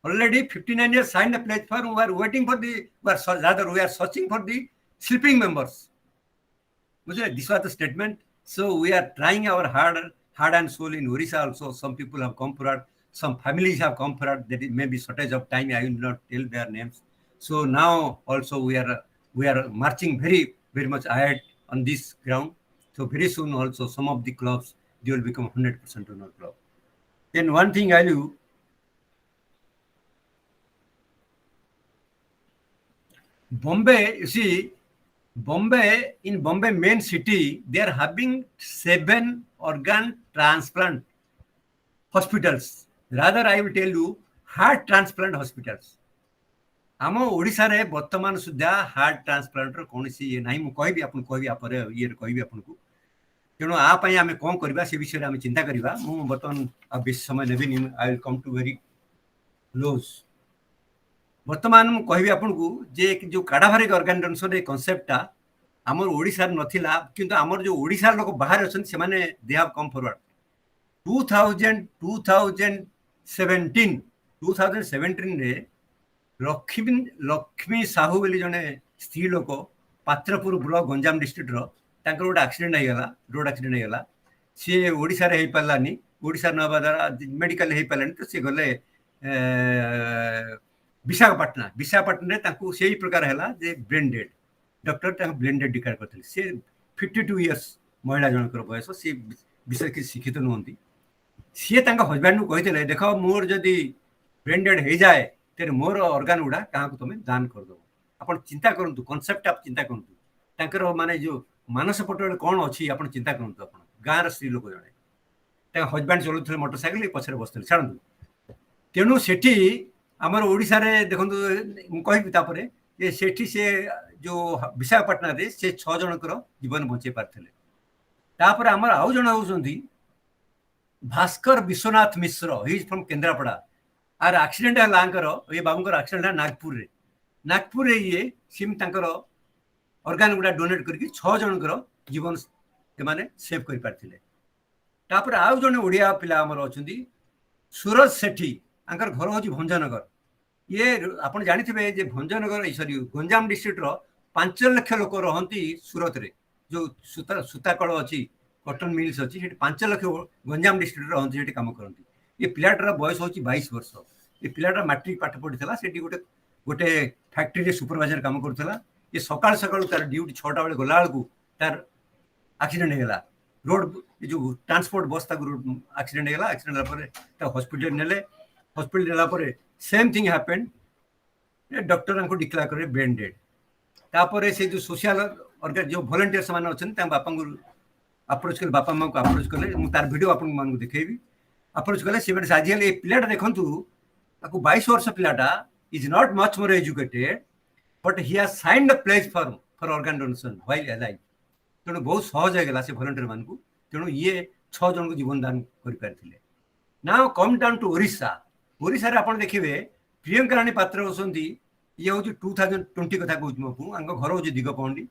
already 59 years signed the pledge for we are waiting for the we are searching for the sleeping members this was the statement so we are trying our heart and soul in Orissa also some people have come forward some families have come forward that it may be shortage of time I will not tell their names so now also we are marching very much ahead on this ground so very soon also some of the clubs they will become 100% donor club then one thing I do Bombay you see in Bombay main city they are having 7 organ transplant hospitals rather I will tell you heart transplant hospitals आम ओडिसा रे वर्तमान सुधा heart transplant रो कोनसी ये नाही मु कहबी आपन कहबी आपरे ये कहबी आपन को तेणु आ पई आमे कोन करबा से विषय रे आमे चिंता करबा मु वर्तमान आ बेस समय नेबी I will come to very close वर्तमान मु कहबी आपन को जे जो काडाभारिक ऑर्गन डोनेशन रे कांसेप्टटा हमर ओडिसा रे नथिला किंतु हमर जो ओडिसा लोक बाहर अछन से माने दे हैव कम फॉरवर्ड 2017 रे लक्ष्मी साहू बोली जने स्त्री लोक पात्रपुर ब्लॉक गंजाम डिस्ट्रिक्ट रो तांकर गोटे एक्सीडेंट हो गला रोड एक्सीडेंट हो गला सी ओडिसा रे हे पालानी ओडिसा नबा द्वारा मेडिकल हे पालानी तो सी गले विशाखापट्टनम रे तांको सेही प्रकार हैला जे ब्रेन डेड डॉक्टर तांको ब्रेन डेड डिक्लेयर करथि से 52 इयर्स महिला जनकर बयस से विषय की शिक्षित नहंती सी तांका हस्बैंड नु कहितले देखो मोर जदी ब्रेन डेड हे जाए तेरे मोर ऑर्गन उडा कहा को तुम दान कर दो अपन चिंता करंतु कांसेप्ट आप चिंता करंतु तांकर माने जो मानस पटोल कोन अछि अपन चिंता करंतु अपन गार स्त्री लोक जणे ता हस्बैंड चलुथले मोटरसाइकिल पछरे बसथले छाडंतु तेनु सेठी हमर ओडिसा रे देखंतु मु कहि तापरे ये सेठी से जो विशाखापट्टनम रे से 6 जनकर जीवन बचे पारथले तापर हमर आउ जण होसंती Bhaskar Vishwanath Mishra he is from Kendrapara आर एक्सीडेंट है लांकर ये बाबूंकर एक्सीडेंट है नागपुर रे ये सिम तांकर ऑर्गन गुडा डोनेट करके 6 जनकर जीवन से माने सेव कर पारथिले तापर आउ जने ओडिया पिला हमर अछंती सूरज सेठी आंकर घर होची भंजनगर ये आपण जानिथिबे जे भंजनगर सॉरी गंजाम डिस्ट्रिक्ट रो 5 लाख लोक रहंती सूरत रे जो सूता कळ अछि कॉटन मिल्स अछि सेठी 5 लाख गंजाम डिस्ट्रिक्ट रहंती सेठी काम करंती ये पिलाटर बयस होची 22 वर्ष ये पिलाटर मैट्रिक पाठ पढितला सेठी गोटे फैक्ट्री रे सुपरवाइजर काम करथला ये सकाळ तार ड्यूटी 6टा बेले गला बेलकू तार एक्सीडेंट हेला रोड ये जो ट्रांसपोर्ट बस एक्सीडेंट हो गला एक्सीडेंट हॉस्पिटल नेले हॉस्पिटल नेला परे सेम थिंग हैपेंड डॉक्टर को डिक्लेयर करे ब्रेन डेड तापर से जो सोशल ऑर्गन जो वॉलंटियर्स मान अच्छे बापा को अप्रोच कले बापा माँ को अप्रोच कले मुझे तार वीडियो आपन मान देखेबी अप्रोच कले से आजिकल ये पिलाटा देखंतु ताको 22 वर्ष पिलाटा is not much more educated but he has signed the pledge for organ donation while alive तेणु बहुत सहज हो गला से वॉलंटियर मान को तेणु ये 6 जन को जीवन दान कर पारथिले now come down to Odisha Odisha रे आपण देखिबे प्रियंका रानी पात्र होसंती ये हूँ 2020 कथा कहूँ घर हूँ Digapahandi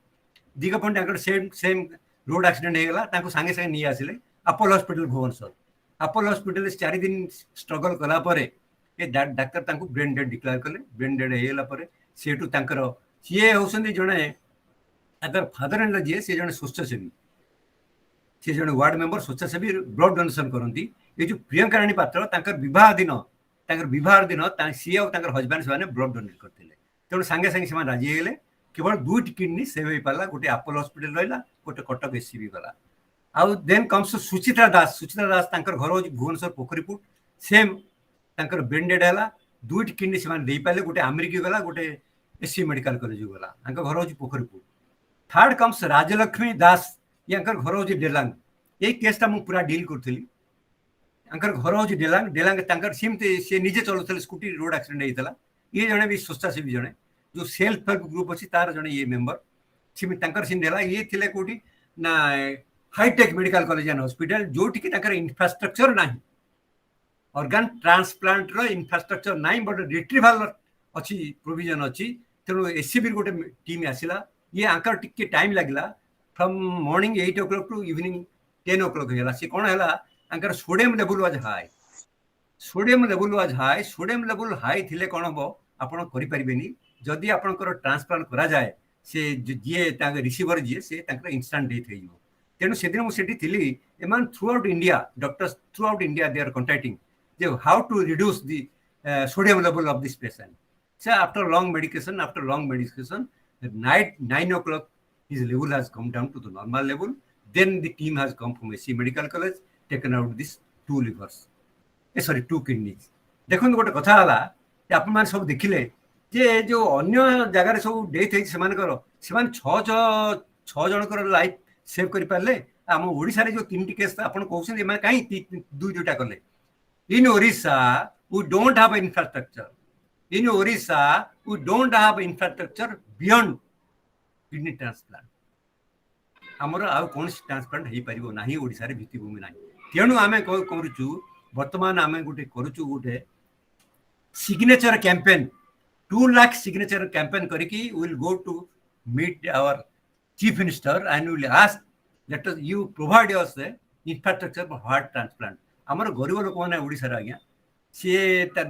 same same road accident होगा सागे सागे नहीं आसिले Apollo hospital Bhubaneswar Apollo hospital 4 दिन स्ट्रगल कलापर ये डाक्तर ब्रेन डेड डिक्लेयर कले ब्रेन डेड होगा सेठू सी होती जड़े फादर इन लॉ जी सी जड़े स्वच्छसेवी सी जड़े वार्ड मेंबर स्वच्छसेवी ब्लड डोनेशन करती ये जो प्रियंका रानी पात्र विवाह दिन सी और हजबैंड से ब्लड डोनेट करते तेणु सागे सागे से राजी होगले केवल 2टी किडनी सेव हो पारा गोटे अपोलो हॉस्पिटल रहा गोटे कटक एससीबी गला आउ देन कम्स सुचित्रा दास घर हूँ भुवनेश्वर पोखरीपुट सेम ब्रेन डेड है 2टी किडनी से पारे गोटे अमेरिकी गला गोटे एससी मेडिकल कॉलेज गला घर हूँ पोखरीपुट थर्ड कम्स राजलक्ष्मी दास ये घर हूँ डेलांग ये केसटा मुझे पूरा डील करी घर हूँ डेलांग डेलांग सेमती सी निजे चलुते स्कूटी रोड एक्सीडेंट होता ये जड़े भी स्वच्छासेवी जड़े जो सेल्फ हेल्प ग्रुप अच्छी तार जड़े ये मेंबर सीला ये थे कौटी ना hi-tech medical college and hospital जोटि इंफ्रास्ट्रक्चर ना ऑर्गन ट्रांसप्लांट रो इंफ्रास्ट्रक्चर ना बट रिट्रीवाल अच्छी प्रोविजन अच्छी तेणु एससीबी गोटे टीम आसला ये आंकर टिके टाइम लगला from morning 8 o'clock to evening 10 o'clock है सी कौन है sodium level was high sodium level high थिले कौन हम आपड़ करें जदि आपंकर ट्रांसप्लांट करा जाए से जी रिसीवर जी से इंस्टांट डेथ हो तेणु से दिन मुझे थी एम throughout India doctors throughout India they are contacting जे how to reduce the sodium level of this patient so after long medication night 9 o'clock his level has come down to the normal level then the team has come from SC medical college taken out this 2 livers sorry 2 kidneys देखो गोटे कथा आप सब देखिले जे जो अन्य जगार सब डेथ होती छह जनकर लाइफ सेव कर पारे आम ओडिशा रे जो 3टी केस आपन कहउछन कहीं 2-2टा कले in Odisha we don't have infrastructure in Odisha we don't have infrastructure beyond kidney transplant हमर आ कौन ट्रांसप्लांट हो पारिबो नाही ओडिशा रे भित्तिभूमि नाही तेणु आमे करूछु वर्तमान आमे गोटे करूछु गोटे signature campaign 2 lakh signature campaign करके will go to meet our chief minister and will ask let us you provide us infrastructure for heart transplant हमर गरीब लोक माने ओडिसा रे आज्ञा सी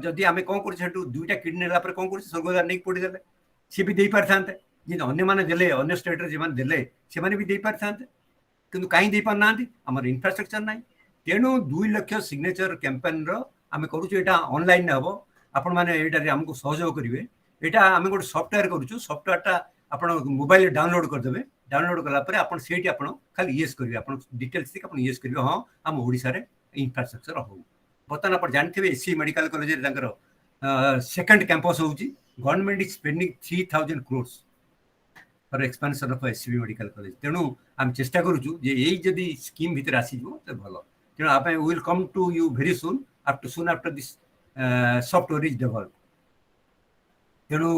जदि आमे कोन कर छटू 2टा किडनी ला पर कोन कर स्वर्गद्वार नहीं पड़ी देले सी भी दे पारथांते जे अन्य माने देले अन्य स्टेट रे जे माने देले से माने भी दे पारथांते किंतु काई दे पार नांती हमर इंफ्रास्ट्रक्चर नाही तेणु 2 लाख सिग्नेचर कैंपेन रो आमे करूछु एटा ऑनलाइन हबो आपण माने एटा रे हमको सहयोग करिवे एटा आमे गोटे सॉफ्टवेयर करूछु सॉफ्टवेयरटा आपण मोबाइल डाउनलोड कर देबे डाउनलोड कला पर आपण सेठी आपण खाली यस करिवे आपण डिटेल्स से आपण यस करिवे हां हम ओडिसा रे इंफ्रास्ट्रक्चर हो बर्तमान आप जानते हैं SC medical college second campus होउची government is spending 3000 crores for expansion of SCB medical college तेणु आम चेष्टा करूछु जे एई जदी स्कीम भीतर आसी जो तो भलो तेणु आप will come to you very soon after this software is develop तेणु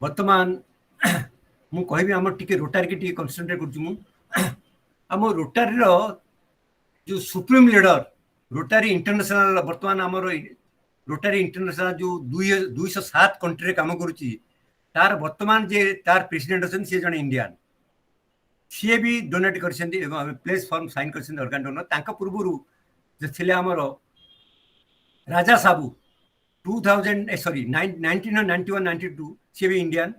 वर्तमान मु कहबी हम टिके रोटारी के टिके कंसंट्रेट करछु मु हम रोटारी रो जो सुप्रीम लीडर रोटारी इंटरनेशनल वर्तमान आमर रोटारी इंटरनेशनल जो 207 कंट्री रे काम करूची तार वर्तमान जे तार प्रेसिडेंट अछन से जने इंडियन सी भी डोनेट करछन्ती एवं प्लेस फॉर्म साइन करछन्ती ऑर्गन डोनर तांका पूर्वरु जे थिले आमर राजा साबू 1991-92 सी भी इंडियन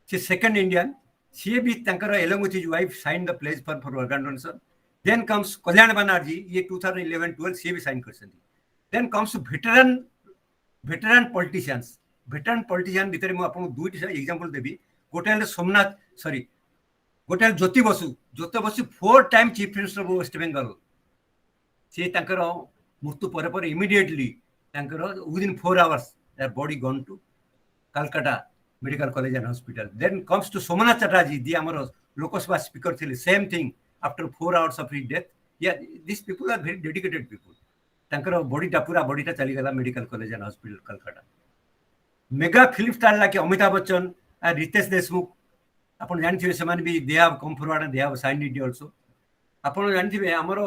से सेकंड इंडियन सी भी तांकर along with his wife sign the pledge for organ donation then comes Kalyan Banerjee ये 2011-12 सी भी साइन करछन्ती देन कम्स वेटरन पॉलिटिशियन भितर मु आपन 2टी एग्जांपल देबी गोटे सोमनाथ गोटे Jyoti Basu 4 time chief minister of West Bengal से तांकर मृत्यु पर पर इमिडिएटली तांकर within 4 hours their body gone to Calcutta Medical College and Hospital. Then comes to Somanath Chatterjee, the amar Lokasabha speaker thile, same thing after 4 hours of his death. Yeah, these people are very dedicated people. तांकर body टा पूरा body टा चली गला medical college and hospital Calcutta. Mega film star लाके Amitabh Bachchan and Ritesh Deshmukh आपण जानथिबे समान भी they have come forward and they have signed it also. आपण जानथिबे हमर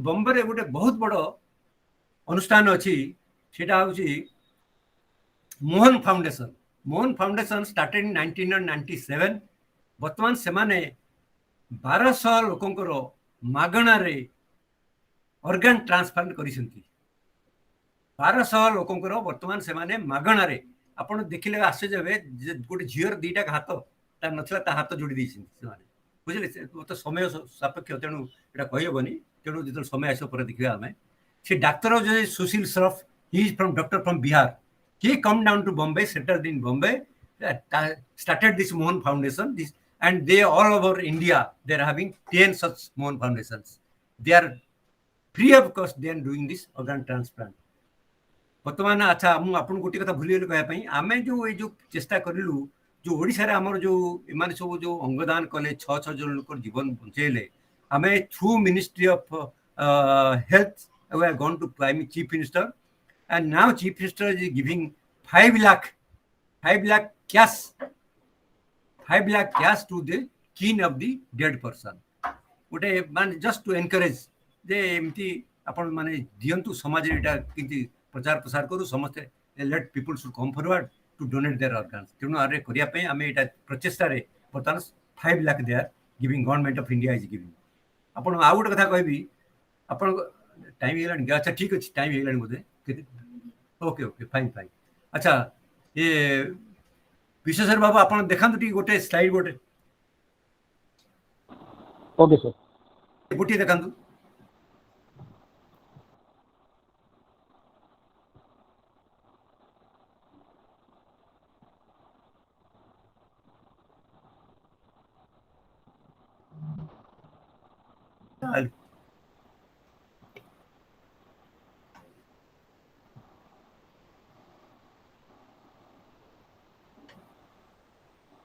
बॉम्बे रे गोटे बहुत बड़ अनुष्ठान अछि सेटा होछि Mohan foundation. Mohan foundation started in 1997. वर्तमान से माने 1200 लोकंकर मागणा रे ऑर्गन ट्रांसप्लांट करिसंती. 1200 लोकंकर वर्तमान से माने मागणा रे आपण देखिले आश्चर्य हेबे जे गोटे झियर दीटा हाथ ता नथला ता हाथ जोड़ी दैछिन से माने बुझले. तो समय सापेक्ष तेणु एटा कहबनी तेणु जत समय आसो पर देखिबा हमें से डाक्टर जो Sushil Shroff he is from doctor from Bihar. He come down to Bombay, settled in Bombay, started this Mohan Foundation, and they all over India, they are having 10 such Mohan Foundations. They are free of cost, they are doing this organ transplant. वर्तमान अच्छा मु आपन गोटी कथा भूली गेल कहया पई आमे जो ए जो चेष्टा करिलु जो ओडिसा रे हमर जो इमान सब जो अंगदान कले 6 जन लोकर जीवन बचेले आमे through ministry of health we are gone to prime chief minister. And now Chief Minister is giving 5 lakh cash to the kin of the dead person. What man just to encourage जे एमती अपन माने दियंतु समाज रे एटा किंती प्रचार प्रसार करू समस्त let people should come forward to donate their organs. तेनु आरे करिया पे हमें एटा प्रचेष्टा रे बर्तमान 5 lakh they are giving government of India is giving. अपन आ गुट कथा कहबी अपन टाइम हेलानी. अच्छा ठीक अछि टाइम हेलानी मोदे. Okay okay fine fine. अच्छा ये विश्वेश्वर बाबू आपण देखंतु टी गोटे स्लाइड गोटे ओके सर गोटे देखंतु.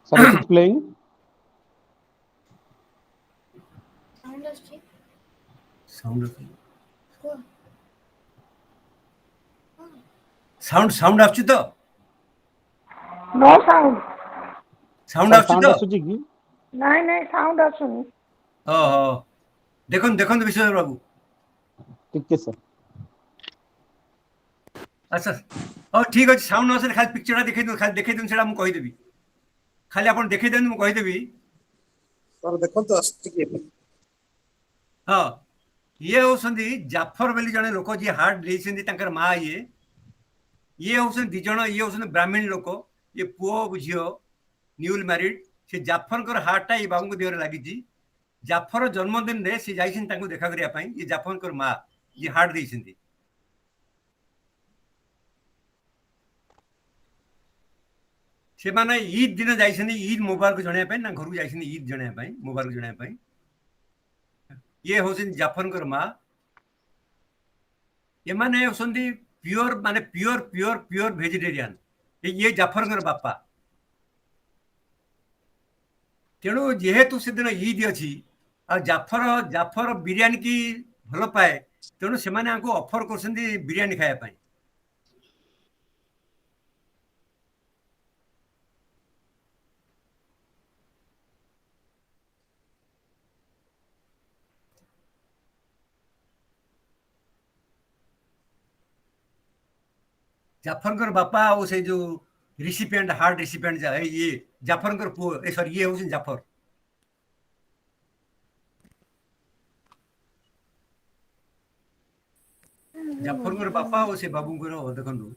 Sir, is it playing? Sound आछि तो नो साउंड साउंड आछि Sound तो आସୁଛି କି? नहीं नहीं साउंड आसुनी. ओ देखन विश्वेश्वर बाबू. ଟିକେ sir. अच्छा ठीक अछि साउंड नसे खाली पिक्चर देखै दो खाली देखै दन सेडा मु कहि देबी खाली आपण देखै देन मु कहि देबी. सर देखंतु आस्ति के हां ये होसंदी जाफर बेली जने लोक जी हार्ट लेछंदी तांकर मा ये होसन दि जण ये होसन ब्राह्मण लोक ये पुओ झियो न्यूल मैरिड से जाफर कर हार्ट टा ये बाबू को देहर लागि जी. जाफर जन्मदिन रे से जाइछन तांको देखा करिया पई ये जाफर कर मा ये हार्ट देछंदी. से माने ईद दिन जाइछन ईद मुबारक जणे पई ना घर जाइछन ईद जणे पई मुबारक जणे पई. ये होसन जाफर कर मा ये माने होसंदी प्योर माने प्योर वेजिटेरियन ये जाफर कर बापा. तेणु जेहेतु से दिन ईद अच्छी आ जाफर बिरियानी की भल पाए तेणु से ऑफर कर बिरियानी खाया. जाफर बापा और से जो रिसिपिएंट हार्ट रिसिपिएंट ये जाफर पु सॉरी ये हूँ जाफर. जाफर बापा और से बाबू देखु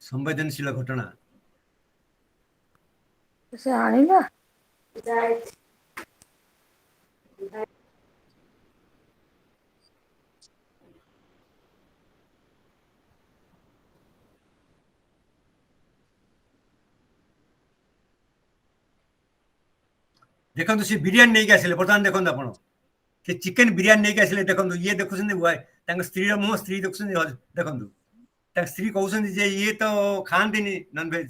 संवेदनशील घटना से आनिला देखो सी बिरियानी नहीं आसिले बर्तमान देखो आप चिकेन बिरियानी नहीं आसिले देखो ये देखुं ତାଙ୍କ ସ୍ତ୍ରୀର ମୁହଁ ସ୍ତ୍ରୀ ଦେଖୁଛନ୍ତି ଦେଖନ୍ତୁ ତାଙ୍କ ସ୍ତ୍ରୀ କହୁଛନ୍ତି ଯେ ଇଏ ତ ଖାଆନ୍ତିନି ନନଭେଜ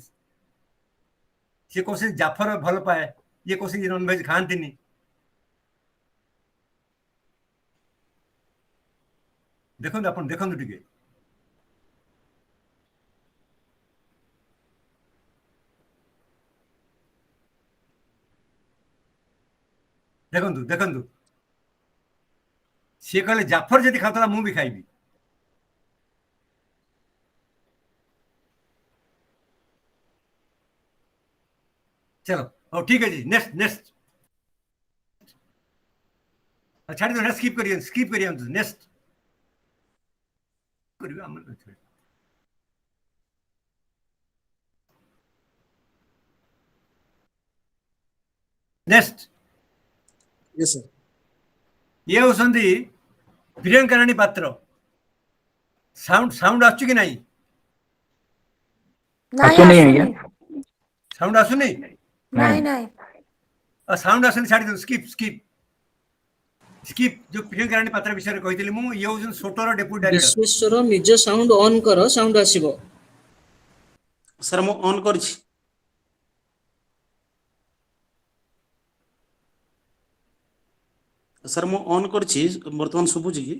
ସିଏ କହୁଛନ୍ତି ଜାଫର ଭଲ ପାଏ ଇଏ କହୁଛନ୍ତି ନନଭେଜ ଖାଆନ୍ତିନି ଦେଖନ୍ତୁ ଆପଣ ଦେଖନ୍ତୁ ଟିକେ ଦେଖନ୍ତୁ ଦେଖନ୍ତୁ ସିଏ କହିଲେ ଜାଫର ଯଦି ଖାଉଥିଲା ମୁଁ ବି ଖାଇବି चलो ओ ठीक है जी नेक्स्ट नेक्स्ट छाड़ी दो स्किप करिए हम नेक्स्ट करिए हम नेक्स्ट Yes, sir. ये होसंदी प्रियंका रानी पात्र साउंड साउंड आछी कि नहीं ନାଇଁ ଆସୁନି साउंड आसुनी ନାଇଁ ନାଇଁ साउंड आसुनी छाड़ी दो स्किप स्किप स्किप जो प्रियंका रानी पात्र विषय कहितली मु ये होसन सोटोर डेप्यूटी डायरेक्टर विश्वेश्वर निज साउंड ऑन कर साउंड आसीबो सर मु ऑन करछि सर मु ऑन करछि वर्तमान सुबुजी की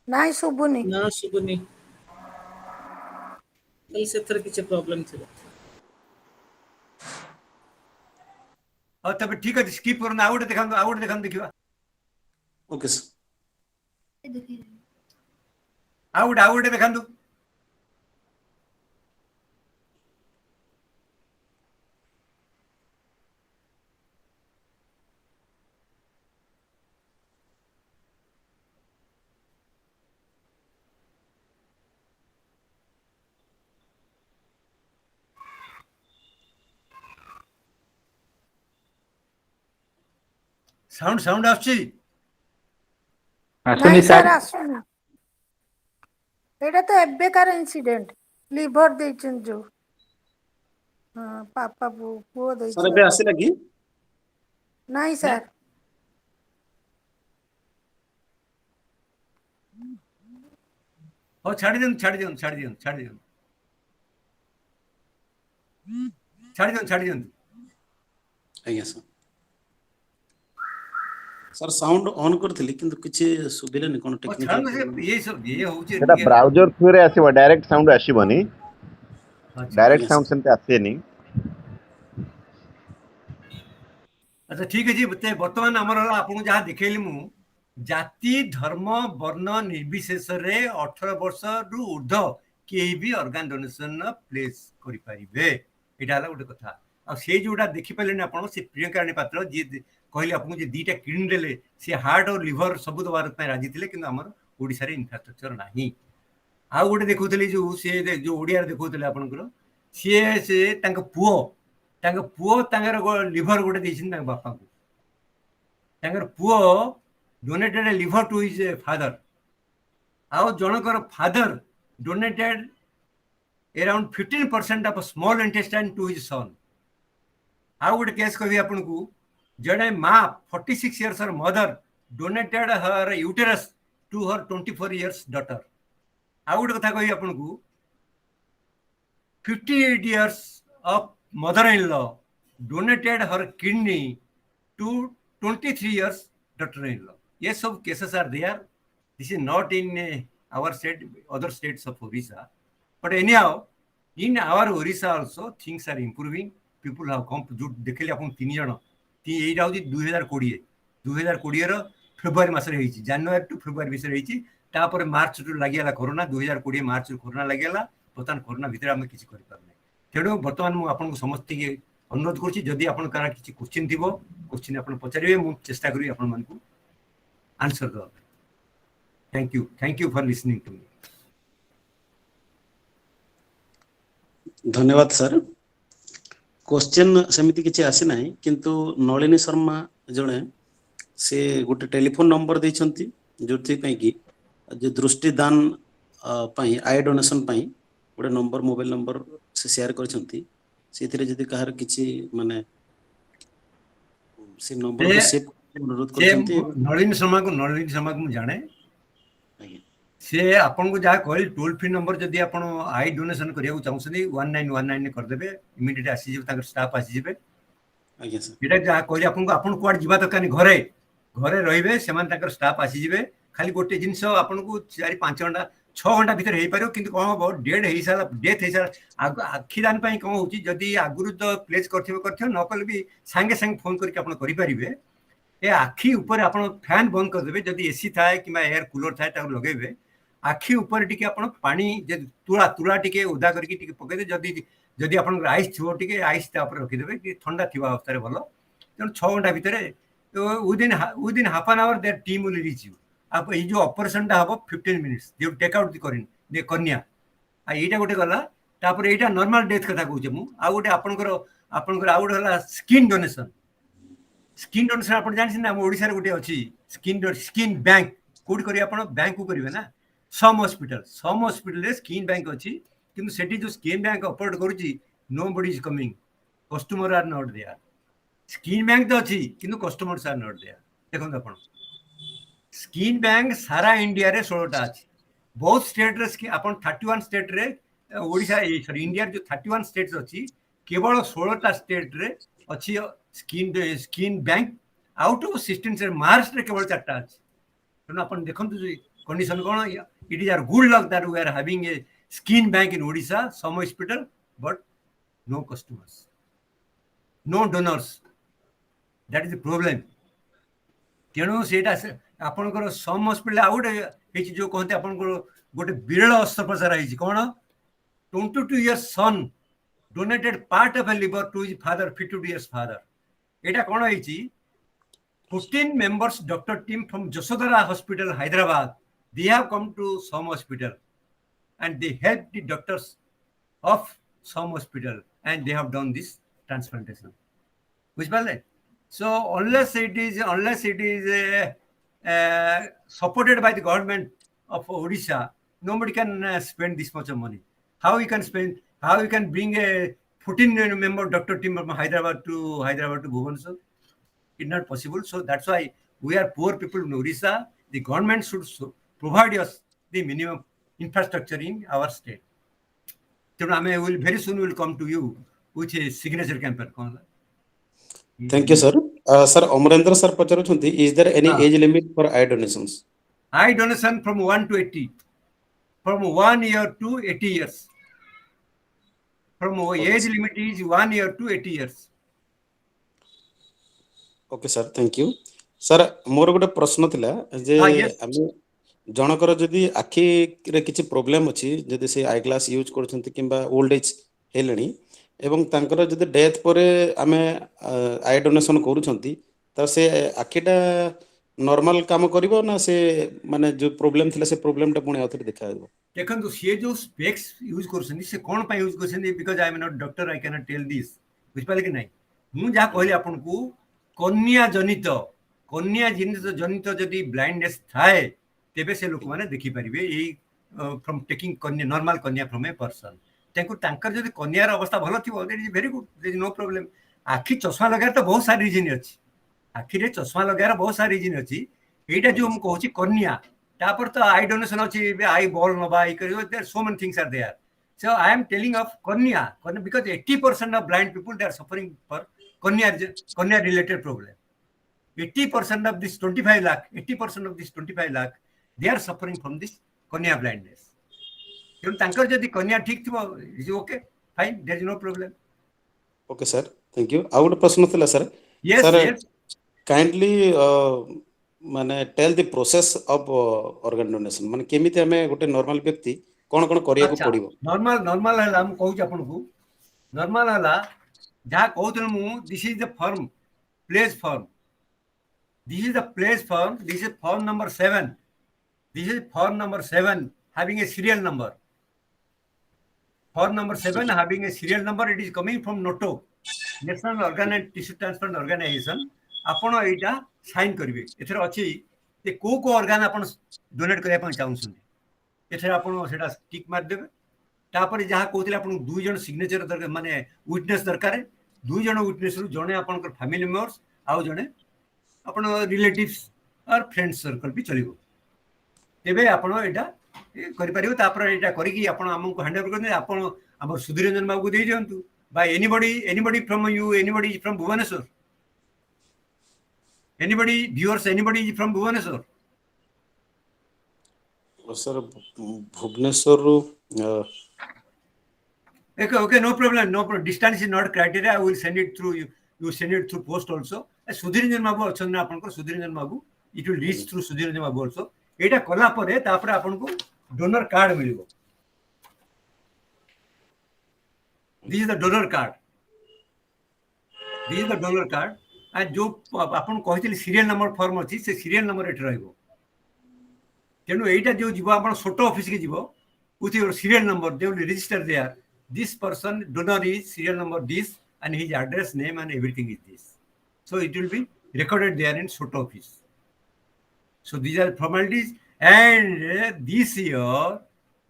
ନାଇଁ ଶୁଭୁନି ना सुबुनी कल सेथर किछ प्रॉब्लम थिला और तब ठीक है स्किप करना आउट देखा देखिबा ओके सर आउट देखा साउंड साउंड आछी ନାଇଁ ସାର୍ ଆସୁନି ଏଇଟା ତ ଏବେକାର ଇନସିଡେଣ୍ଟ ଲିଭର ଦେଇଛନ୍ତି ଯୋଉ ହଁ ପାପା ପୁଅ सर ଦେଇଛନ୍ତି एबे आसिला की ନାଇଁ ସାର୍ ओ छाड़ी दियन छाड़ी दियन आज्ञा सर सर साउंड ऑन करथिली किंतु किछि सुबिलेनी कोन टेक्निकल ये सब ये होची सेटा ब्राउजर थ्रू रे आसीबो डायरेक्ट साउंड आसीबोनी डायरेक्ट yes, साउंड सेमते आसेनी अच्छा ठीक है जी वर्तमान आमर आपको जहाँ देखली मु जाति धर्म वर्ण निर्विशेष रे 18 वर्ष रु ऊर्ध्व केही भी ऑर्गन डोनेशन प्लेस करि परिबे एटा हला गोटे कथा आ से जोटा देखि पलेनी आपण से प्रियंका रानी पात्र जे कहले आपको जे दीटा किडनी देले से हार्ट और लिवर सब दबार पे राजी थिले किंतु हमर ओडिसा रे इंफ्रास्ट्रक्चर नाही आ गोटे देखौतली जो ओडिया रे देखौतले आपनकर से तांक पुओ तांकर लिवर गोटे देछिन तांक बापा को तांकर पुओ donated liver to his father आउ जनकर father donated around 15% of small intestine to his son आउ गोटे केस कहि आपन को जड़े माँ 46 years her mother donated her uterus to her 24 years daughter आउ गोटे कथा कहि आपन को 58 years of mother-in-law donated her kidney to 23 years daughter-in-law. Yes, some cases are there. This is not in our state, other states of Orissa. But anyhow, in our Orissa also, things are improving. People have come to देखले अपन 3 जण एटा होची 2020 रो February मास रे होईची जनवरी to February बिस रे होईची तापर March two लागियाला corona 2020 मार्च रो corona लागियाला Pathan corona भितर हम किछि करि पारने तेणु बर्तमान मु आपन को समस्त के अनुरोध करछि जदि आपन कारा किछि क्वेश्चन थिबो क्वेश्चन आपन पचारिबे मु चेष्टा करी आपन मन को आंसर दो thank you for listening to me धन्यवाद सर क्वेश्चन सेमिति किछि आसी नाही किंतु नलिनी शर्मा जणे से गोटे टेलीफोन नंबर दैछंती जोथि पई कि जे दृष्टिदान पई आई डोनेशन पई गोटे नंबर मोबाइल नंबर से शेयर करछंती सेथिरे जदि कहार किछि माने से नंबर को सेव अनुरोध करछंती नलिनी शर्मा को मु जाने ଆଜ୍ଞା से आपन को जहाँ कहल टोल फ्री नंबर जदि आप आई डोनेशन करिया चाहते 1919 करदेवे इमिडिएट आसीजे स्टाफ आसीजे ଆଜ୍ଞା ସାର୍ ये जहाँ कहले आपको आपन कुआड जीवा दरकार घरे घरे रहिबे सेमान स्टाफ आसीजे खाली गोटे जिनस आपन को 4-5 घंटा 6 घंटा भीतर हो पारो किंतु कौन हम डेड हो सारा डेथ हो सारा आखिदान कौन हो जदि आगुरी तो प्लेस कर न कले भी सांगे सांगे फोन करके आप करेंगे ए आखि ऊपर आप फैन बंद करदे जदि एसी थाए कि एयर कूलर थाए लगे आखि ऊपर टी आप पानी तुला तुला टी उदा करके पकईदे जदि जदि आप आइस थी आइस रखीदे कि ठंडा थी अवस्था भल तेणु 6 घंटा भितर within half an hour their team will reach you आप ये जो ऑपरेशन टा हम 15 मिनिट्स दे टेक आउट दे कन्या यहीटा गोटे गला तापर एटा नॉर्मल डेथ कथा कहूचे मु आ गोटे आपनकर आ गोटे हला स्किन डोनेशन आप जानते ना ओडिशा रे गोटे अछि स्किन बैंक कोड करी आप बैंक को करिवे ना सम हॉस्पिटल रे स्किन बैंक अछि किंतु सेठी जो स्किन बैंक ऑपरेट करूची nobody is coming customer are not there skin bank तो अछि किंतु कस्टमर्स आर नॉट देयर देखो आपण स्किन बैंक सारा इंडिया रे 16 टा अछि बहुत स्टेट रे अपन 31 स्टेट रे ओडिशा सॉरी इंडिया जो 31 स्टेट्स अछि केवल 16 टा स्टेट रे अछि स्किन बैंक आउट ऑफ 16 से महाराष्ट्र केवल 4 टा अछि तेणु अपन देखंतु कंडीशन कोन it is are good luck that we are having a skin bank in Odisha some hospital but no customers no donors that is the problem तेणु सेटा आपनकर सम हॉस्पिटल आउट जो कहते आपनकर गोटे विरल अस्त्रोपचार है कौन 22 years son donated part of a liver to his father 52 years father एटा कौन है 14 members doctor team from Jasodhara Hospital Hyderabad they have come to some hospital and they helped the doctors of some hospital and they have done this transplantation which was so unless it is supported by the government of Odisha nobody can spend this much of money how you can bring a 14 member doctor team from Hyderabad to Bhubaneswar it's not possible so that's why we are poor people in Odisha the government should provide us the minimum infrastructure in our state so I will very soon will come to you with a signature campaign Thank you, sir. Sir, Amarendra sir पचारुछंती, is there any age limit for eye donations? Eye donation from 1 to 80, from 1 year to 80 years. From age limit is 1 year to 80 years. Okay, sir. Thank you. Sir, मोर गोटे प्रश्न थिला जे yes. आमे जनकर जदि आखि रे किछि problem अछि जदि से आई ग्लास यूज करछंती किंबा ओल्ड एज हेलणी एवं तांकर जदि डेथ परे आमे आई डोनेशन करूछंती त से आखिटा नॉर्मल काम करिवो ना से माने जो प्रॉब्लम थिला से प्रॉब्लम टा पुणी आउथरे देखाइबो देखंतु से जो स्पेक्स यूज करछंती से कोन पय यूज करछंती because I am not doctor I can not tell this बुझ पाले कि नहीं मु जा कहली आपन को कन्या जनित जदि ब्लाइंडनेस थाए तेबे से लोक माने देखि परिबे एई फ्रॉम टेकिंग कन्या नॉर्मल कन्या फ्रॉम ए पर्सन तांकर जदि कन्यार अवस्था भल थी that is very good there is no problem आखि चश्मा लगार तो बहुत सारी रीजन अछि आखि रे चश्मा लगार बहुत सारी रीजन अछि एटा जो हम कहूची कन्या तापर तो आई डोनेशन अछि आई बॉल नबा आई करियो there so many things are there so I am telling of cornea because 80% of blind people they are suffering for cornea related problem 80% of this 25 lakh 80% of this 25 lakh they are suffering from this कन्या blindness तेणु तांकर जदि cornea ठीक थिबो is okay fine there is no problem okay sir thank you आउट प्रश्न थिला sir yes sir yes kindly माने tell the process of organ donation माने केमिति हमें गोटे नॉर्मल व्यक्ति कोन कोन करिया को पड़िबो नॉर्मल हला हम कहू आपन को नॉर्मल हला जा कहउतन मु this is the form place form this is the place form this is form number 7 this is form number 7 having a serial number form number 7 having a serial number it is coming from NOTO National Organ and Tissue Transplant Organization आपण एटा sign करिवे एथर अछि जे को organ आपण donate करिया पन चाहू सुन एथर आपण सेटा टिक मार देबे तापर जहा कहतिले आपण दुई जन सिग्नेचर दरकार माने विटनेस दरकार दुई जन विटनेस रु जने आपण फैमिली मेंबर्स आउ जने अपन रिलेटिव्स और फ्रेंड सर्कल भी चलिबो तेबे आपण एटा करि परिबो तापर एटा करिकि आपण हमकु हैंड ओवर करने आपण हमर सुधीर रंजन बाबू दे दियंतु by anybody from you anybody from Bhubaneswar anybody viewers anybody from Bhubaneswar sir Bhubaneswar Okay, no problem. Distance is not criteria. I will send it through you. You send it through post also. Sudhir Ranjan Babu अछन ना आपन को Sudhir Ranjan Babu. It will reach through Sudhir Ranjan Babu also. एटा कला परे तापर आपन को donor card मिलिबो. This is the donor card. This is the donor card. And जो आपन कहितली सीरियल नंबर फॉर्म अछि से सीरियल नंबर एट रहइबो. तेनु एटा जो जीवो आपन छोटो ऑफिस के जीवो with your serial number, they will register there. This person, donor is serial number this, and his address, name, and everything is this. So it will be recorded there in SOT office. So these are formalities. And this year,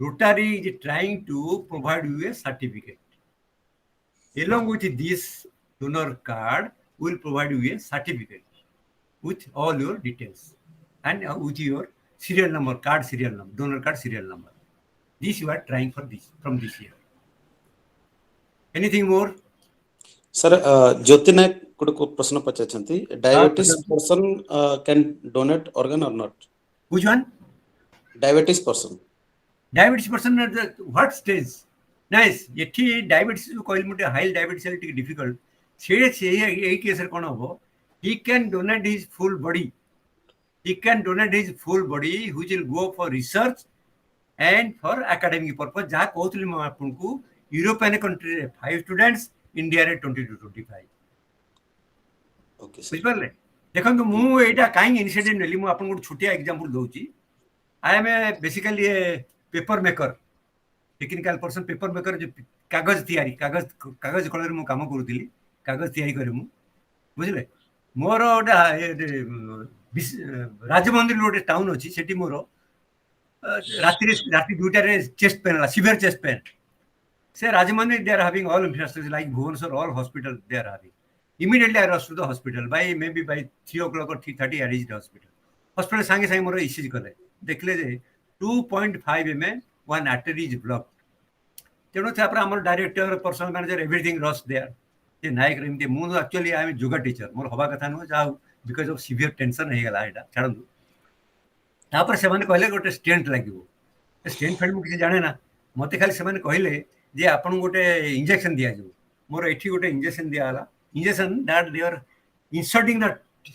Rotary is trying to provide you a certificate. Along with this donor card, we will provide you a certificate with all your details and with your serial number, card serial number, donor card serial number. This you are trying for this from this year. Anything more? Sir Jyoti Nayak को प्रश्न पचारछंती diabetes person can donate organ or not Which one? Diabetes person Diabetes person at the what stage? Nice. एठी diabetes जो कहल मुटे high diabetes है difficult. से यही case रे कोन हो? He can donate his full body. He can donate his full body which will go for research and for academic purpose. जहाँ कहतली मैं आपको यूरोपियन कंट्री रे 5 स्टूडेंट्स इंडिया रे 20 to 25. ओके बुझ परले देखंतु मु एटा काई इनिशिएटिव नेली मु आपन को छोटिया एग्जांपल दोची. I am a basically a paper maker technical person paper maker जो कागज तैयारी कागज कलर मु काम करूतिली कागज तैयारी करे मु बुझले मोर ओटा राजमंदिर रोड टाउन अछि सेठी मोर राति 2टा रे chest pain severe chest pain से राजमंदिर they are having all infrastructure like Bhubaneswar all hospital they are having immediately I rushed to the hospital by maybe by 3 o'clock or 3:30 I reached the hospital sange sange more ECG कले देखले जे 2.5 mm one artery is blocked तेणु तापर हमर director personnel manager everything rush there जे नायक रेमते मु actually I am yoga teacher मोर हवा कथा न जाऊ बिकॉज ऑफ सीवियर टेंशन हे गला एटा छाडू तापर से माने कहले गोटे स्टेंट लागिवो स्टेंट फेड मु किसी जाने ना मते खाली से माने कहले जे आपन गोटे इंजेक्शन दिया जो मोर एठी गोटे इंजेक्शन दिया हला injection that they are inserting the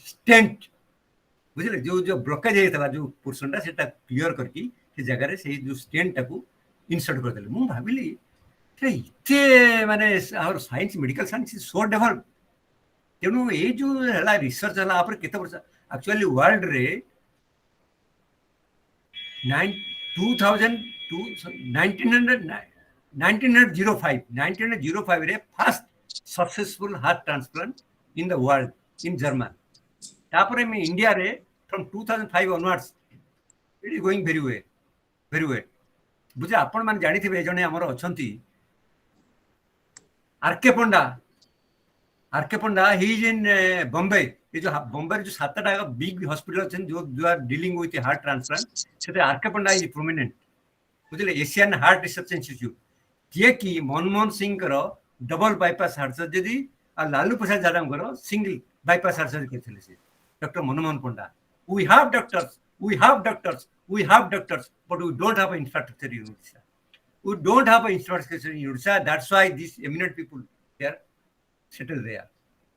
stent बुझले जो ब्लॉकेज हेतला जो पोर्शन ता सेटा क्लियर करकी से जगह रे से जो स्टेंट टाकू इंसर्ट कर देले मु भाबिली रे इते माने our science medical science is so develop तेनु ए जो हला रिसर्च हला आपरे केते वर्ष एक्चुअली वर्ल्ड रे 1905 रे first successful heart transplant in the world in German तापरे में इंडिया रे from 2005 onwards it is going very way बुझे आपण मान जानि थिबे जने हमर अछंती R K Panda he is in Bombay ये जो बॉम्बे जो 7टा बिग हॉस्पिटल छन जो are dealing with heart transplant सेते आरके पंडा इज प्रोमिनेंट बुझले एशियन हार्ट रिसर्च इंस्टीट्यूट जे की मनमोहन सिंह करो डबल बाईपास हार्ट सर्जरी और लालू प्रसाद यादव करो सिंगल बाईपास हार्ट सर्जरी करथिले से doctor Manmohan Panda we have doctors but we don't have infrastructure in Odisha. We don't have infrastructure in Odisha. That's why these eminent people they are settled there.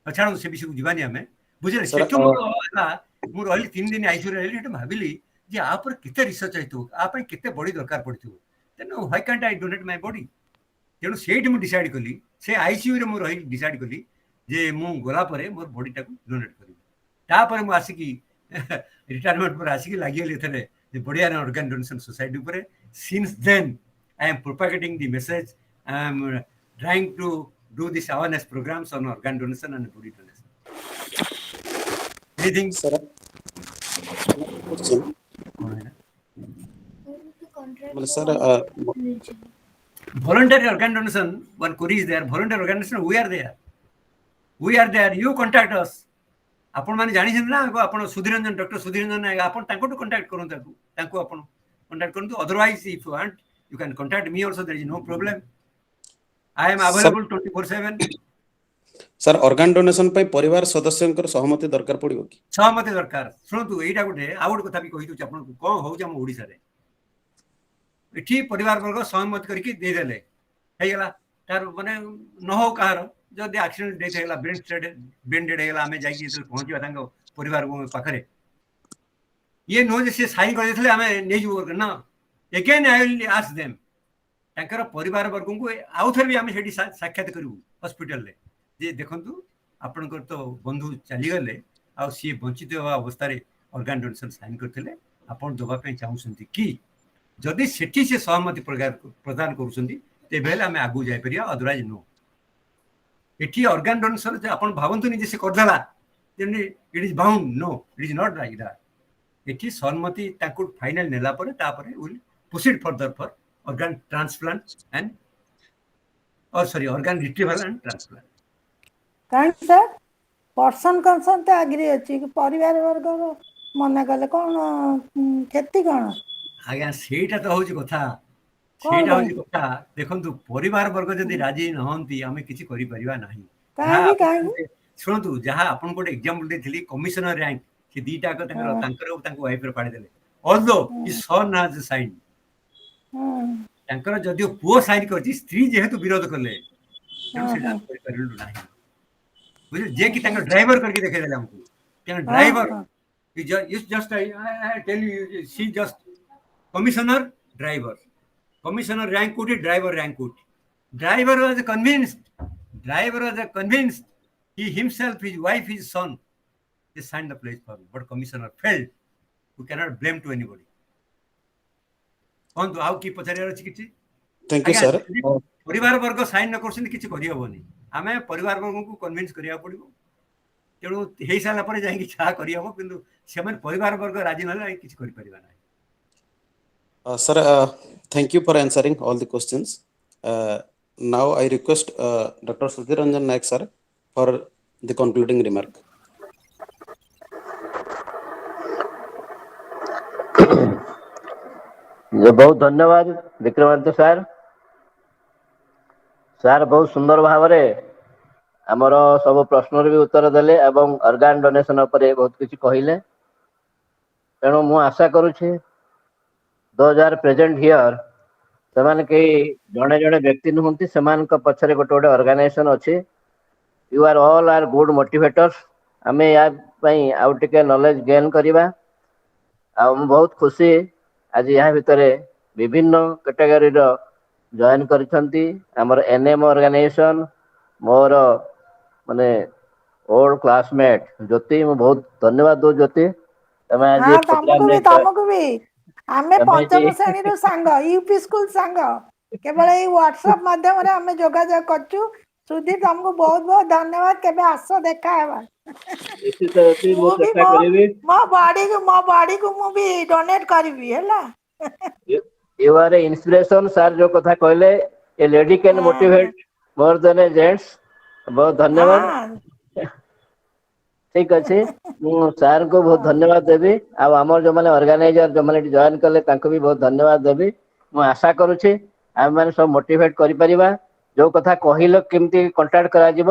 अच्छा से विषय जीवानी हमें बुझले सेठो मोर रहली 3 दिन आईसीयू रहली त भाबिली जे आ पर केते रिसर्च आइतो आ पे केते बॉडी दरकार पड़थियो तेनो why can't I donate my body तेनो सेठ मु डिसाइड कली से आईसीयू रे मु रही डिसाइड कली जे मु गोला परे मोर बॉडी टाको डोनेट करी ता पर मु आसी की रिटायरमेंट पर आसी की लागिले थरे the Bodiyan Organ Donation Society upare. Since then I am propagating the message. I am trying to do this awareness programs on organ donation and body donation. Anything sir well sir voluntary organ donation one query is there voluntary organ donation we are there you contact us आपण माने जानि छन ना आपण सुधीरंजन doctor सुधीरंजन आपण ताको to contact करू ताको आपण contact करंतु. Otherwise, if you want, you can contact me also. There is no problem. I am Sir- available 24/7. Sir organ donation ପାଇଁ ପରିବାର ସଦସ୍ୟଙ୍କର ସହମତି ଦରକାର ପଡ଼ିବ କି? सहमति दरकार. ଶୁଣନ୍ତୁ ଏଇଟା ଗୋଟେ ଆଉ ଗୋଟେ କଥା ବି କହିଦଉଛି ଆପଣଙ୍କୁ କ'ଣ ହଉଛି ଆମ ଓଡ଼ିଶାରେ. ଏଠି ପରିବାର ବର୍ଗ ସହମତି କରିକି ଦେଇଦେଲେ ହେଇଗଲା. ତାର ମାନେ ନ ହଉ କାହାର ଯଦି ଆକ୍ସିଡେଣ୍ଟ ଡେଥ୍ ହେଇଗଲା ବ୍ରେନ୍ ଡେଡ୍ ହେଇଗଲା ଆମେ ଯାଇକି ଯେତେବେଳେ ପହଞ୍ଚିବା ତାଙ୍କ ପରିବାର ପାଖରେ ଇଏ ନୁହଁ ଯେ ସିଏ ସାଇନ୍ କରିଦେଇଥିଲେ ଆମେ ନେଇଯିବୁ ନା. Again I will ask them ତାଙ୍କର ପରିବାର ବର୍ଗଙ୍କୁ ଆଉ ଥରେ ବି ଆମେ ସେଠି ସାକ୍ଷାତ କରିବୁ ହସ୍ପିଟାଲରେ ଯେ ଦେଖନ୍ତୁ ଆପଣଙ୍କର ତ ବନ୍ଧୁ ଚାଲିଗଲେ ଆଉ ସିଏ ବଞ୍ଚିତ ହେବା ଅବସ୍ଥାରେ ଅର୍ଗାନ୍ ଡୋନେସନ୍ ସାଇନ୍ କରିଥିଲେ ଆପଣ ଦେବା ପାଇଁ ଚାହୁଁଛନ୍ତି କି? ଯଦି ସେଠି ସେ ସହମତି ପ୍ରଦାନ କରୁଛନ୍ତି ତେବେ ହେଲେ ଆମେ ଆଗକୁ ଯାଇପାରିବା. Otherwise no. ଏଠି ଅର୍ଗାନ୍ ଡୋନେସନ୍ ଆପଣ ଭାବନ୍ତୁନି ଯେ ସେ କରିଦେଲା ଯେମିତି it is bound. No, it is not like that. ଏଠି ସହମତି ତାଙ୍କୁ ଫାଇନାଲ ନେଲା ପରେ ତାପରେ will proceed further for organ transplant and organ retrieval and transplant. କାହିଁକି ସାର୍ ପର୍ସନ କନସର୍ନ ତ ଆଗ୍ରି ଅଛି ପରିବାର ବର୍ଗର ମନା କଲେ କ'ଣ କ୍ଷତି କ'ଣ? ଆଜ୍ଞା ସେଇଟା ତ ହଉଛି କଥା. କ'ଣ ସେଇଟା ପାଇଁ? ହଉଛି କଥା. ଦେଖନ୍ତୁ ପରିବାର ବର୍ଗ ଯଦି ରାଜି ନହନ୍ତି ଆମେ କିଛି କରିପାରିବା ନାହିଁ. କାହିଁକି? ଶୁଣନ୍ତୁ ଯାହା ଆପଣଙ୍କୁ ଗୋଟେ ଏକ୍ଜାମ୍ପଲ ଦେଇଥିଲି କମିଶନର ରାଙ୍କ ସେ ଦିଟା ତାଙ୍କର ତାଙ୍କ ୱାଇଫର ପାଳିଦେଲେ. ଅଲଦୋ ହିଜ୍ ସନ୍ ହାଜ୍ ସାଇନ୍. ତାଙ୍କର ଯଦିଓ ପୁଅ ସାଇନ୍ କରିଛି ସ୍ତ୍ରୀ ଯେହେତୁ ବିରୋଧ କଲେ ତେଣୁ ସେଇଟା କରିପାରିଲୁ ନାହିଁ. ବୁଝିଲେ ଯେ କି ତାଙ୍କ ଡ୍ରାଇଭର କରିକି ଦେଖେଇଦେଲେ ଆମକୁ. ତାଙ୍କ driver just I tell you she just commissioner driver. Commissioner rank କୋଉଠି driver rank କୋଉଠି. Driver was convinced he himself, his wife, his son, they signed the pledge form, but commissioner failed. We cannot blame to anybody. କହନ୍ତୁ ଆଉ କି ପଚାରିବାର ଅଛି କିଛି? Thank you, sir. ପରିବାର ବର୍ଗ ସାଇନ୍ ନ କରୁଛନ୍ତି କିଛି କରିହେବନି. ଆମେ ପରିବାର ବର୍ଗଙ୍କୁ କନଭିନ୍ସ କରିବାକୁ ପଡ଼ିବ. ତେଣୁ ହେଇସାରିଲା ପରେ ଯାଇକି ଯାହା କରିହେବ କିନ୍ତୁ ସେମାନେ ପରିବାର ବର୍ଗ ରାଜି ନହେଲେ କିଛି କରିପାରିବା ନାହିଁ. Sir, thank you for answering all the questions. Now I request Dr. Sudhir Ranjan Naik sir for the concluding remark. ବହୁତ ଧନ୍ୟବାଦ ବିକ୍ରମାଦିତ୍ୟ ସାର୍. ସାର୍ ବହୁତ ସୁନ୍ଦର ଭାବରେ ଆମର ସବୁ ପ୍ରଶ୍ନର ବି ଉତ୍ତର ଦେଲେ ଏବଂ ଅର୍ଗାନ୍ ଡୋନେସନ୍ ଉପରେ ବହୁତ କିଛି କହିଲେ. ତେଣୁ ମୁଁ ଆଶା କରୁଛି those are present here ସେମାନେ କେହି ଜଣେ ଜଣେ ବ୍ୟକ୍ତି ନୁହନ୍ତି, ସେମାନଙ୍କ ପଛରେ ଗୋଟେ ଗୋଟେ ଅର୍ଗାନାଇଜେସନ ଅଛି. You are all are good motivators. ଆମେ ୟା ପାଇଁ ଆଉ ଟିକେ ନଲେଜ ଗେନ୍ କରିବା. ଆଉ ମୁଁ ବହୁତ ଖୁସି ଆଜି ଏହା ଭିତରେ ବିଭିନ୍ନ କାଟେଗୋରୀର ଜଏନ୍ କରିଛନ୍ତି ଆମର NM ଅର୍ଗାନାଇଜେସନ. ମୋର ମାନେ ଓଲ୍ଡ କ୍ଲାସମେଟ୍ ଜ୍ୟୋତି, ମୁଁ ବହୁତ ଧନ୍ୟବାଦ ଦଉଛି ଜ୍ୟୋତି. ତମେ ଆଜି ତମକୁ ବି ଆମେ ପଞ୍ଚମ ଶ୍ରେଣୀରୁ ସାଙ୍ଗ, ୟୁପି ସ୍କୁଲ ସାଙ୍ଗ. କେବଳ ଏଇ ହ୍ୱାଟ୍ସଆପ ମାଧ୍ୟମରେ ଆମେ ଯୋଗାଯୋଗ କରୁଛୁ. ସୁଧୀର ତମକୁ ବହୁତ ବହୁତ ଧନ୍ୟବାଦ. କେବେ ଆସ ଦେଖା ହେବା. ମୁଁ ମୁଁ ବି ଚେଷ୍ଟା କରିବି. ମୋ ବଡିକୁ ମୁଁ ବି ଡୋନେଟ କରିବି ହେଲା. You are a inspiration. Sir ଯୋଉ କଥା କହିଲେ a lady can motivate more than a gents. ବହୁତ ଧନ୍ୟବାଦ. ଠିକ ଅଛି, ମୁଁ ସାର୍ଙ୍କୁ ବହୁତ ଧନ୍ୟବାଦ ଦେବି. ଆଉ ଆମର ଯୋଉମାନେ ଅର୍ଗାନାଇଜର ଯୋଉମାନେ ଏଠି ଜଏନ୍ କଲେ ତାଙ୍କୁ ବି ବହୁତ ଧନ୍ୟବାଦ ଦେବି. ମୁଁ ଆଶା କରୁଛି ଆମେମାନେ ସବୁ ମୋଟିଭେଟ କରିପାରିବା. ଯୋଉ କଥା କହିଲ କେମିତି କଣ୍ଟାକ୍ଟ କରାଯିବ,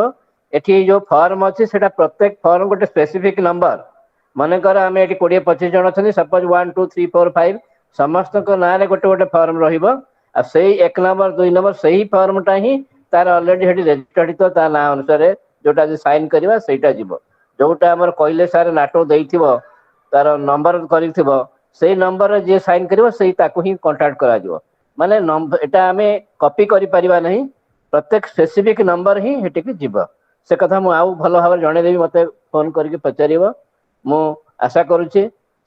ଏଠି ଯୋଉ ଫର୍ମ ଅଛି ସେଟା ପ୍ରତ୍ୟେକ ଫର୍ମ ଗୋଟେ ସ୍ପେସିଫିକ ନମ୍ବର. ମନେକର ଆମେ ଏଠି 20-25 ଜଣ ଅଛନ୍ତି, ସପୋଜ 1 2 3 4 5 ସମସ୍ତଙ୍କ ନାଁରେ ଗୋଟେ ଗୋଟେ ଫର୍ମ ରହିବ. ଆଉ ସେଇ 1 ନମ୍ବର 2 ନମ୍ବର ସେଇ ଫର୍ମଟା ହିଁ ତାର ଅଲରେଡି ସେଠି ରେଜିଷ୍ଟର୍ଡ ହେଇଥିବ. ତା ନାଁ ଅନୁସାରେ ଯୋଉଟା ସାଇନ୍ କରିବା ସେଇଟା ଯିବ. ଯୋଉଟା ଆମର କହିଲେ ସାର୍ ନାଟୋ ଦେଇଥିବ ତାର ନମ୍ବର କରିଥିବ, ସେଇ ନମ୍ବରରେ ଯିଏ ସାଇନ୍ କରିବ ସେଇ ତାକୁ ହିଁ କଣ୍ଟାକ୍ଟ କରାଯିବ. ମାନେ ଏଟା ଆମେ କପି କରିପାରିବା ନାହିଁ, ପ୍ରତ୍ୟେକ ସ୍ପେସିଫିକ ନମ୍ବର ହିଁ ସେଠିକି ଯିବ. ସେ କଥା ମୁଁ ଆଉ ଭଲ ଭାବରେ ଜଣେଇଦେବି, ମତେ ଫୋନ କରିକି ପଚାରିବ. ମୁଁ ଆଶା କରୁଛି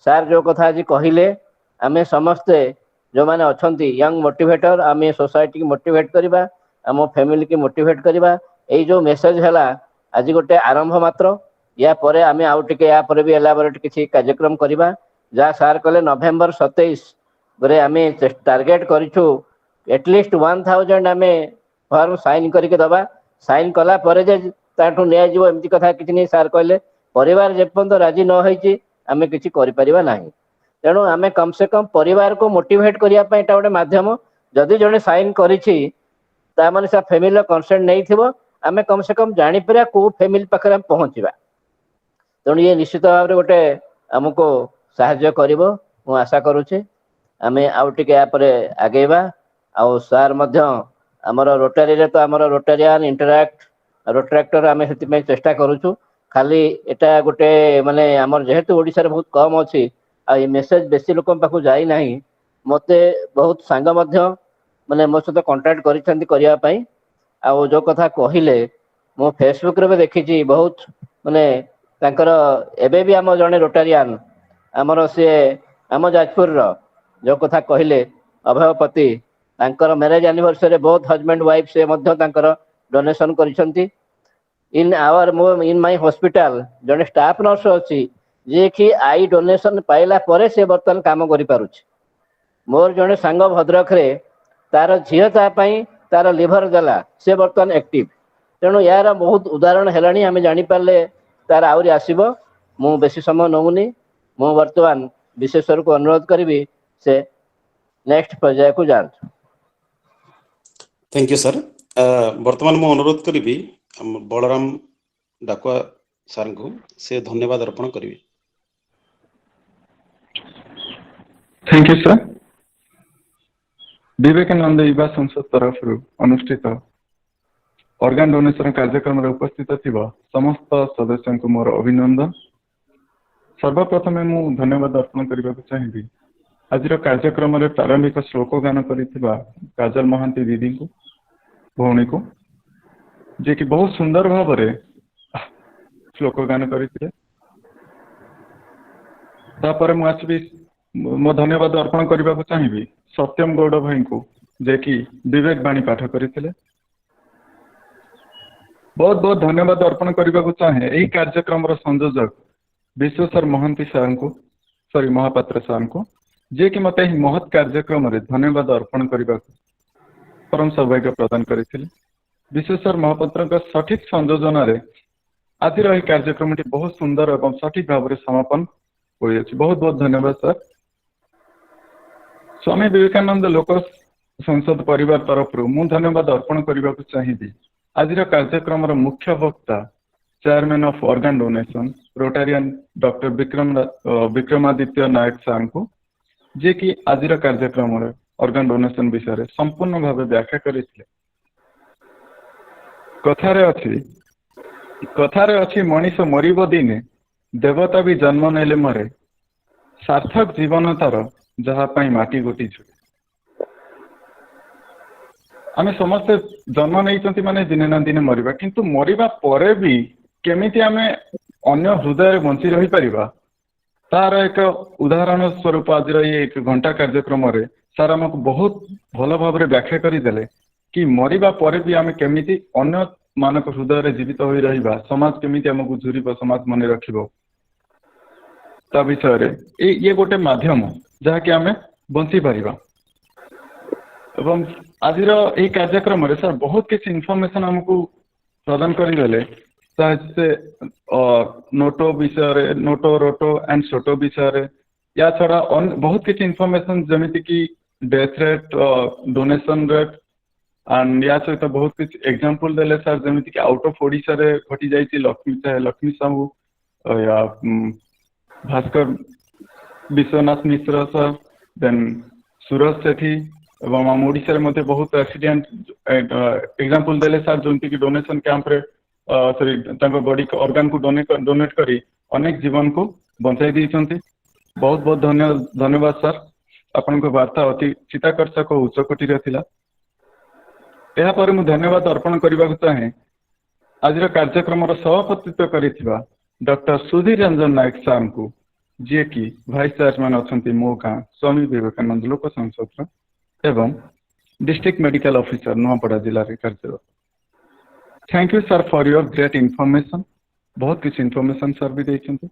ସାର୍ ଯୋଉ କଥା ଆଜି କହିଲେ ଆମେ ସମସ୍ତେ ଯୋଉମାନେ ଅଛନ୍ତି ୟଙ୍ଗ ମୋଟିଭେଟର, ଆମେ ସୋସାଇଟିକି ମୋଟିଭେଟ କରିବା, ଆମ ଫ୍ୟାମିଲିକି ମୋଟିଭେଟ କରିବା. ଏଇ ଯୋଉ ମେସେଜ ହେଲା ଆଜି ଗୋଟେ ଆରମ୍ଭ ମାତ୍ର. ୟା ପରେ ଆମେ ଆଉ ଟିକେ ୟା ପରେ ବି ଏଲାବୋରେଟ କିଛି କାର୍ଯ୍ୟକ୍ରମ କରିବା. ଯାହା ସାର୍ କହିଲେ ନଭେମ୍ବର 27 ରେ ଆମେ ଟାର୍ଗେଟ କରିଛୁ ଏଟଲିଷ୍ଟ 1000 ଆମେ ଫର୍ମ ସାଇନ୍ କରିକି ଦବା. ସାଇନ୍ କଲା ପରେ ଯେ ତାଠୁ ନିଆଯିବ ଏମିତି କଥା କିଛି ନାହିଁ. ସାର୍ କହିଲେ ପରିବାର ଯେପର୍ଯ୍ୟନ୍ତ ରାଜି ନ ହେଇଛି ଆମେ କିଛି କରିପାରିବା ନାହିଁ. तेणु आमे कम से कम परिवार को मोटिवेट करिया पई एटा गोटे माध्यम जदि जने साइन करिछि ता माने सा फैमिली कंसेंट नहीं थिबो आमे कम से कम जानि परिया को फैमिली पाखरे हम पहुंचीबा तेणु ये निश्चित भाव गोटे हमको साहाय्य करिवो मु आशा करूछि आमे आउ टिके या परे आगेबा आउ सार मध्य हमर रोटरी रे तो हमर रोटेरियन इंटरैक्ट रोट्रैक्टर आमे हेति में चेष्टा करूछु खाली एटा गोटे माने हमर जेहेतु ओडिसा रे बहुत कम अछि आ ये मेसेज बेसी लोक पाखु जाई नाही मते बहुत सांग मध्य माने मो सहित कांटेक्ट करिसेंती करिया पई आ जो कथा कहिले मो फेसबुक रे देखिछि बहुत माने तांकर एबे भी हम जने रोटारियन हमर से हम जाजपुर रो जो कथा कहिले अभयपति तांकर मैरिज एनिवर्सरी बहुत हस्बैंड वाइफ से मध्य तांकर डोनेशन करिसेंती in our in my hospital जने स्टाफ नर्स अछि जे कि आई डोनेशन पाइला परे से बर्तन काम करि पारुछि मोर जने सांग भद्रक रे तार झियो ता पई तार लिवर देला से बर्तन एक्टिव तेणु यार बहुत उदाहरण हेलानी आमे जानि पारले तार आउरी आसीबो मु बेसी समय नहुनी मु वर्तमान विशेषर को अनुरोध करिवि से नेक्स्ट पर्याय को जान थैंक यू सर वर्तमान मु अनुरोध करिवि बलराम डाकुआ सर को से धन्यवाद अर्पण करिवि थैंक यू सर विवेकानंद युवा संसद तरफ अनुष्ठित ऑर्गन डोनेशन कार्यक्रम रे उपस्थित थिबा समस्त सदस्यों को मोर अभिनंदन सर्वप्रथम मु धन्यवाद अर्पण करबा चाहिबी आज कार्यक्रम रे प्रारंभिक श्लोक गान करिथिबा काजल महांती दीदी को भौणी को जे कि बहुत सुंदर भाव रे श्लोक गान करिथिले तापर मु आसबी मो धन्यवाद अर्पण करबा चाहिबी सत्यम गौड़ भाई को जे कि विवेक बाणी पाठ करिथिले बहुत बहुत धन्यवाद अर्पण करबा चाहे एही कार्यक्रम रो संयोजक विश्वेश्वर महांती सर को सॉरी महापात्र सर को जे कि मते महत् कार्यक्रम रे धन्यवाद अर्पण करबा परम सौभाग्य प्रदान करिथिले विश्वेश्वर महापात्र का सठिक संयोजन रे आज रही कार्यक्रम बहुत सुंदर एवं सठिक भाव में समापन होई अछि बहुत बहुत धन्यवाद सर स्वामी विवेकानंद लोक संसद परिवार तरफ मु धन्यवाद अर्पण करबा चाहिबी आज कार्यक्रम मुख्य वक्ता chairman of organ donation Rotarian doctor Vikramaditya Nayak sir को जे कि आज कार्यक्रम ऑर्गन डोनेशन विषय संपूर्ण भाव व्याख्या करथिले कथारे अछि मनीष मरिब दिने देवता भी जन्म नेले मरे सार्थक जीवन तार जहा पाई माटी गोटी छुए आमे समस्त जन्म नहीं माने दिने ना दिने मरिबा किंतु मरिबा परे भी केमिति आमे अन्य हृदय बंची रही परिबा तार एक उदाहरण स्वरूप आज ये एक घंटा कार्यक्रम रे सर हमको बहुत भल भाव व्याख्या करदेले कि मरिबा परे भी आमे केमिति अन्य मानक हृदय रे जीवित होई रहिबा समाज केमिति हमको झुरिबो समाज मने रखिबो ता विषय रे ये गोटे माध्यम जहा कि आमे बंची परिबा एवं आज यही कार्यक्रम रे सर बहुत किसी इनफॉरमेशन हमको प्रदान करदेले से नोटो विषय नोटो रोटो एंड सोटो विषय या छड़ा बहुत किसी इनफॉरमेशन जमीती कि death rate donation rate and या सहित बहुत किसी एग्जांपल देले सर जमीती कि आउट ऑफ ओडिशा रे घटी जाईची लक्ष्मी साहू या भास्कर विश्वनाथ मिश्र सर देन सूरज सेठी एवं आम ओडिशा रे मते बहुत एक्सीडेंट एग्जांपल देले सर जमीती कि डोनेशन कैंप रे सॉरी तांको बॉडी को ऑर्गन को डोनेट करी अनेक जीवन को बंचाई दी बहुत बहुत धन्यवाद सर आपण को वार्ता अति चिताकर्षक और उच्च कोटि रे थिला एहा पर मु धन्यवाद अर्पण करबा चाहे आज कार्यक्रम सभापतित्व करिथिबा डॉक्टर सुधीर रंजन नायक सर को जे कि वाइस चेयरमैन अछंती मो गाँ स्वामी विवेकानंद लोक संसद एवं डिस्ट्रिक्ट मेडिकल ऑफिसर नुआपड़ा जिला रे कार्यरत thank you sir for your great information बहुत किसी इनफॉरमेशन सर भी देइछंती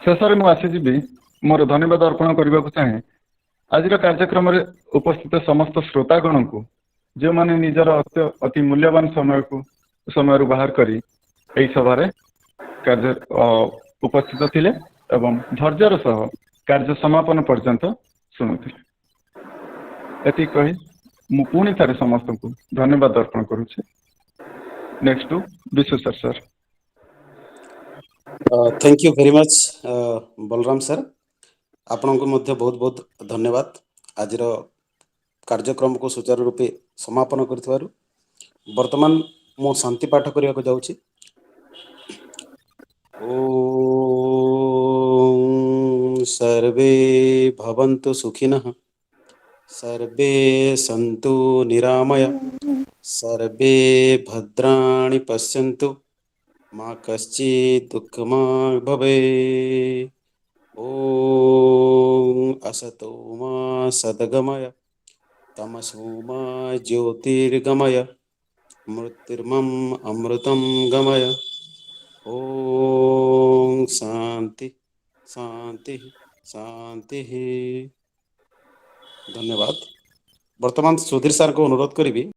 शेषर मु आसीजी मोर धन्यवाद अर्पण करबा चाहे आज कार्यक्रम रे उपस्थित समस्त श्रोतागण को जो माने निजर अति मूल्यवान समय बाहर करी एई सभा रे कार्य ଉପସ୍ଥିତ ଥିଲେ ଏବଂ ଧୈର୍ଯ୍ୟର ସହ କାର୍ଯ୍ୟ ସମାପନ ପର୍ଯ୍ୟନ୍ତ ଶୁଣୁଥିଲେ। ଏତିକି କହି ମୁଁ ପୁଣି ଥରେ ସମସ୍ତଙ୍କୁ ଧନ୍ୟବାଦ ଅର୍ପଣ କରୁଛି। Next to Bishu sir. Thank you very much Balram sir, आपनको मध्य बहुत बहुत धन्यवाद आजिर कार्यक्रम को सुचारू रूपे समापन कर। वर्तमान मु शांति पाठ करने को जाऊँ। ओम सर्वे भवन्तु सुखिनः, सर्वे सन्तु निरामय, सर्वे भद्राणि पश्यन्तु, माँ कश्चित् दुःखमाः भवेत्। ओम असतो मा सद्गमय, तमसो मा ज्योतिर्गमय, मृत्युर्मम अमृतं गमय। ओम शांति शांति शांति। धन्यवाद। वर्तमान सुधीर सर को अनुरोध करी